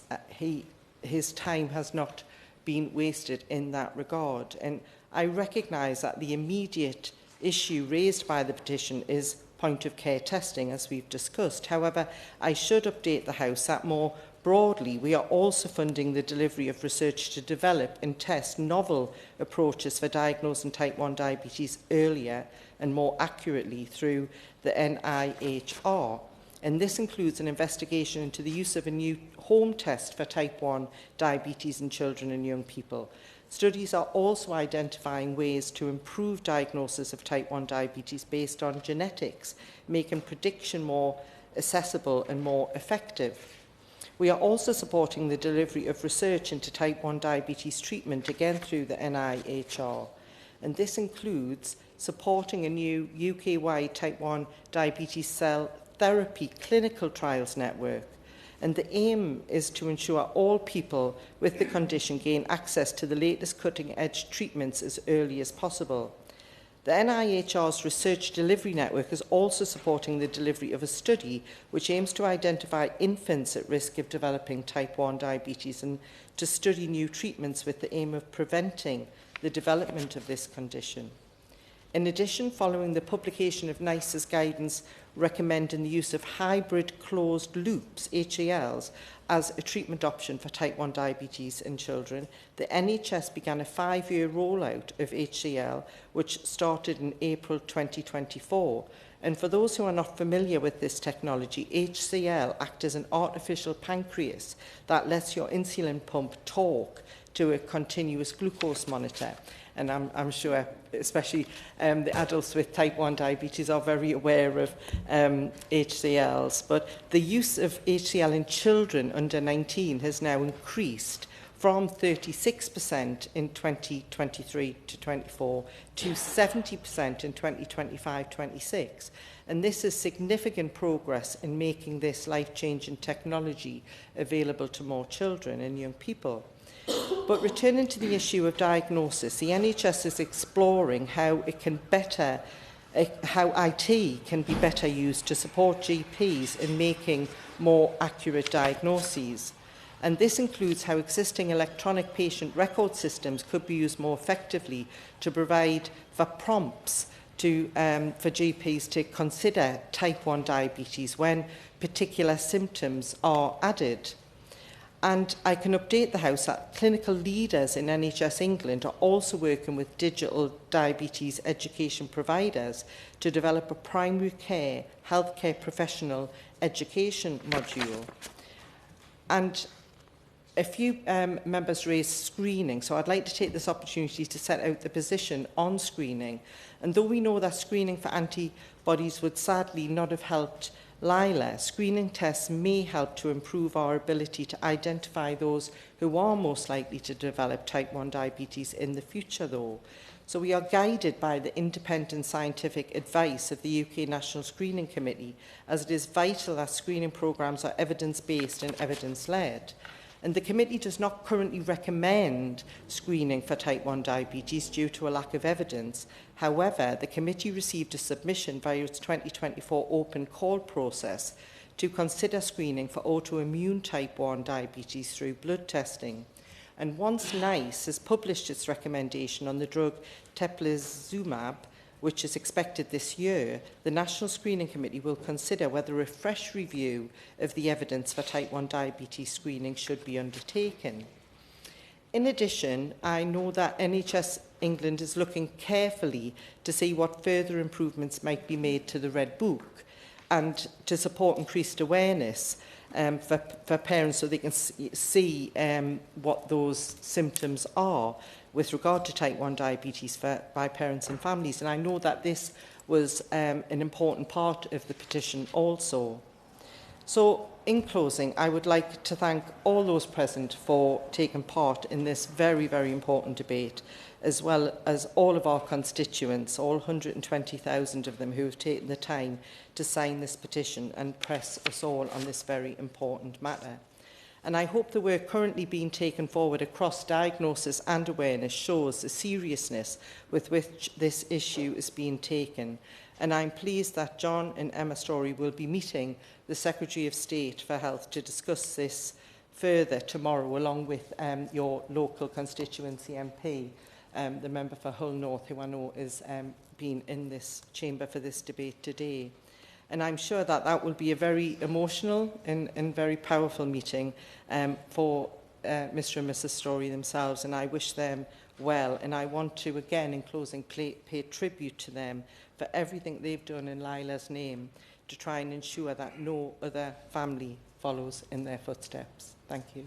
His time has not been wasted in that regard, and I recognise that the immediate issue raised by the petition is point-of-care testing, as we've discussed. However, I should update the House that more broadly, we are also funding the delivery of research to develop and test novel approaches for diagnosing type 1 diabetes earlier and more accurately through the NIHR. And this includes an investigation into the use of a new home test for type 1 diabetes in children and young people. Studies are also identifying ways to improve diagnosis of type 1 diabetes based on genetics, making prediction more accessible and more effective. We are also supporting the delivery of research into type 1 diabetes treatment, again through the NIHR. And this includes supporting a new UK-wide type 1 diabetes cell therapy clinical trials network. And the aim is to ensure all people with the condition gain access to the latest cutting-edge treatments as early as possible. The NIHR's Research Delivery Network is also supporting the delivery of a study which aims to identify infants at risk of developing type 1 diabetes and to study new treatments with the aim of preventing the development of this condition. In addition, following the publication of NICE's guidance recommending the use of hybrid closed loops, HCLs, as a treatment option for type 1 diabetes in children, the NHS began a 5-year rollout of HCL, which started in April 2024. And for those who are not familiar with this technology, HCL acts as an artificial pancreas that lets your insulin pump talk to a continuous glucose monitor. And I'm sure, especially the adults with type 1 diabetes are very aware of HCLs. But the use of HCL in children under 19 has now increased from 36% in 2023 to 24 to 70% in 2025-26. And this is significant progress in making this life-changing technology available to more children and young people. But returning to the issue of diagnosis, the NHS is exploring how IT can be better used to support GPs in making more accurate diagnoses. And this includes how existing electronic patient record systems could be used more effectively to provide for prompts for GPs to consider type 1 diabetes when particular symptoms are added. And I can update the House that clinical leaders in NHS England are also working with digital diabetes education providers to develop a primary care healthcare professional education module. And a few members raised screening, so I'd like to take this opportunity to set out the position on screening. And though we know that screening for antibodies would sadly not have helped Lila, screening tests may help to improve our ability to identify those who are most likely to develop type 1 diabetes in the future, though. So we are guided by the independent scientific advice of the UK National Screening Committee, as it is vital that screening programmes are evidence-based and evidence-led. And the committee does not currently recommend screening for type 1 diabetes due to a lack of evidence. However, the committee received a submission via its 2024 open call process to consider screening for autoimmune type 1 diabetes through blood testing. And once NICE has published its recommendation on the drug teplizumab, which is expected this year, the National Screening Committee will consider whether a fresh review of the evidence for type 1 diabetes screening should be undertaken. In addition, I know that NHS England is looking carefully to see what further improvements might be made to the Red Book and to support increased awareness for parents so they can see what those symptoms are with regard to type 1 diabetes by parents and families. And I know that this was an important part of the petition also. So, in closing, I would like to thank all those present for taking part in this very, very important debate, as well as all of our constituents, all 120,000 of them who have taken the time to sign this petition and press us all on this very important matter. And I hope the work currently being taken forward across diagnosis and awareness shows the seriousness with which this issue is being taken. And I'm pleased that John and Emma Story will be meeting the Secretary of State for Health to discuss this further tomorrow, along with your local constituency MP, the member for Hull North, who I know is been in this chamber for this debate today. And I'm sure that that will be a very emotional and very powerful meeting for Mr. and Mrs. Story themselves, and I wish them well. And I want to, again, in closing, pay tribute to them for everything they've done in Lila's name to try and ensure that no other family follows in their footsteps. Thank you.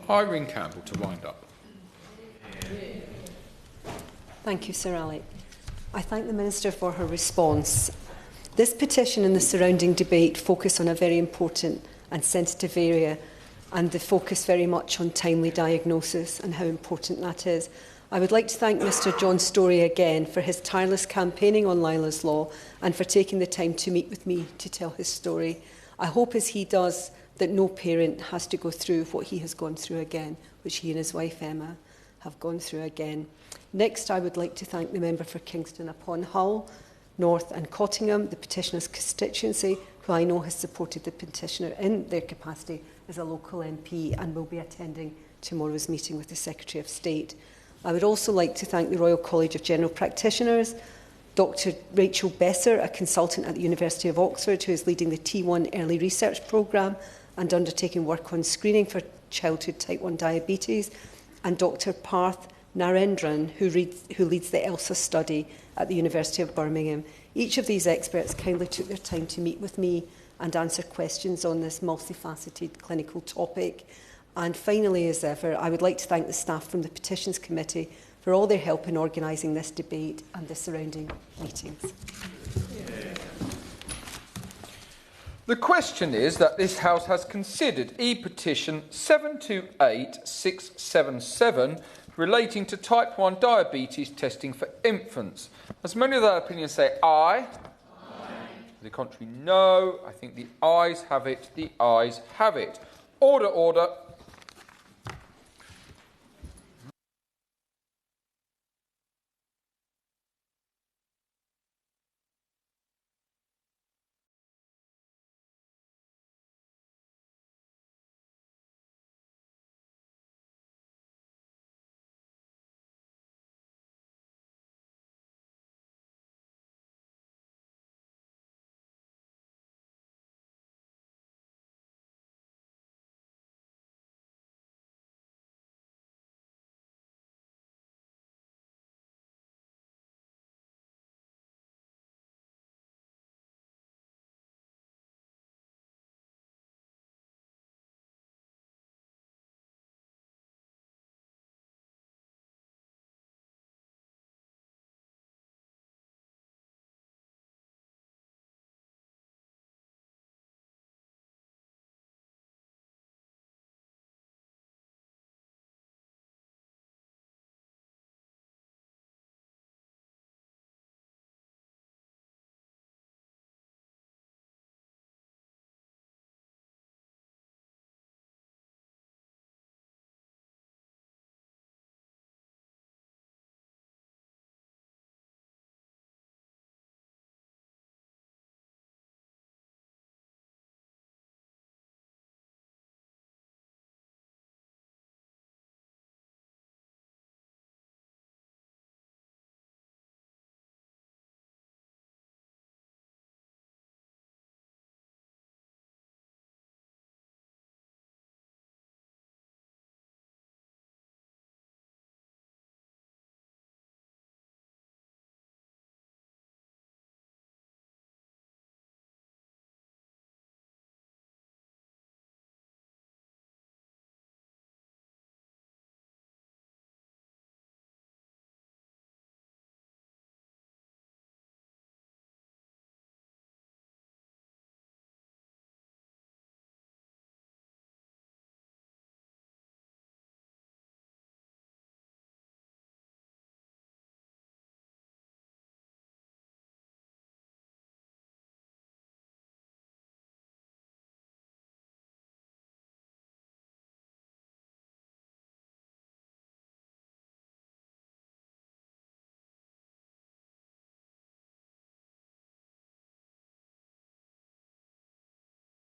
Irene Campbell to wind up. Thank you, Sir Alec. I thank the Minister for her response. This petition and the surrounding debate focus on a very important and sensitive area, and the focus very much on timely diagnosis and how important that is. I would like to thank Mr John Story again for his tireless campaigning on Lila's Law and for taking the time to meet with me to tell his story. I hope, as he does, that no parent has to go through what he has gone through again, which he and his wife Emma have gone through again. Next, I would like to thank the member for Kingston upon Hull, North and Cottingham, the petitioner's constituency, who I know has supported the petitioner in their capacity as a local MP and will be attending tomorrow's meeting with the Secretary of State. I would also like to thank the Royal College of General Practitioners, Dr Rachel Besser, a consultant at the University of Oxford, who is leading the T1 Early Research Programme and undertaking work on screening for childhood type 1 diabetes, and Dr Parth Narendran, who leads the ELSA study at the University of Birmingham. Each of these experts kindly took their time to meet with me and answer questions on this multifaceted clinical topic. And finally, as ever, I would like to thank the staff from the Petitions Committee for all their help in organising this debate and the surrounding meetings. The question is that this House has considered e-petition 728677 relating to type 1 diabetes testing for infants. As many of that opinion say aye. To the contrary, no. I think the ayes have it. The ayes have it. Order, order.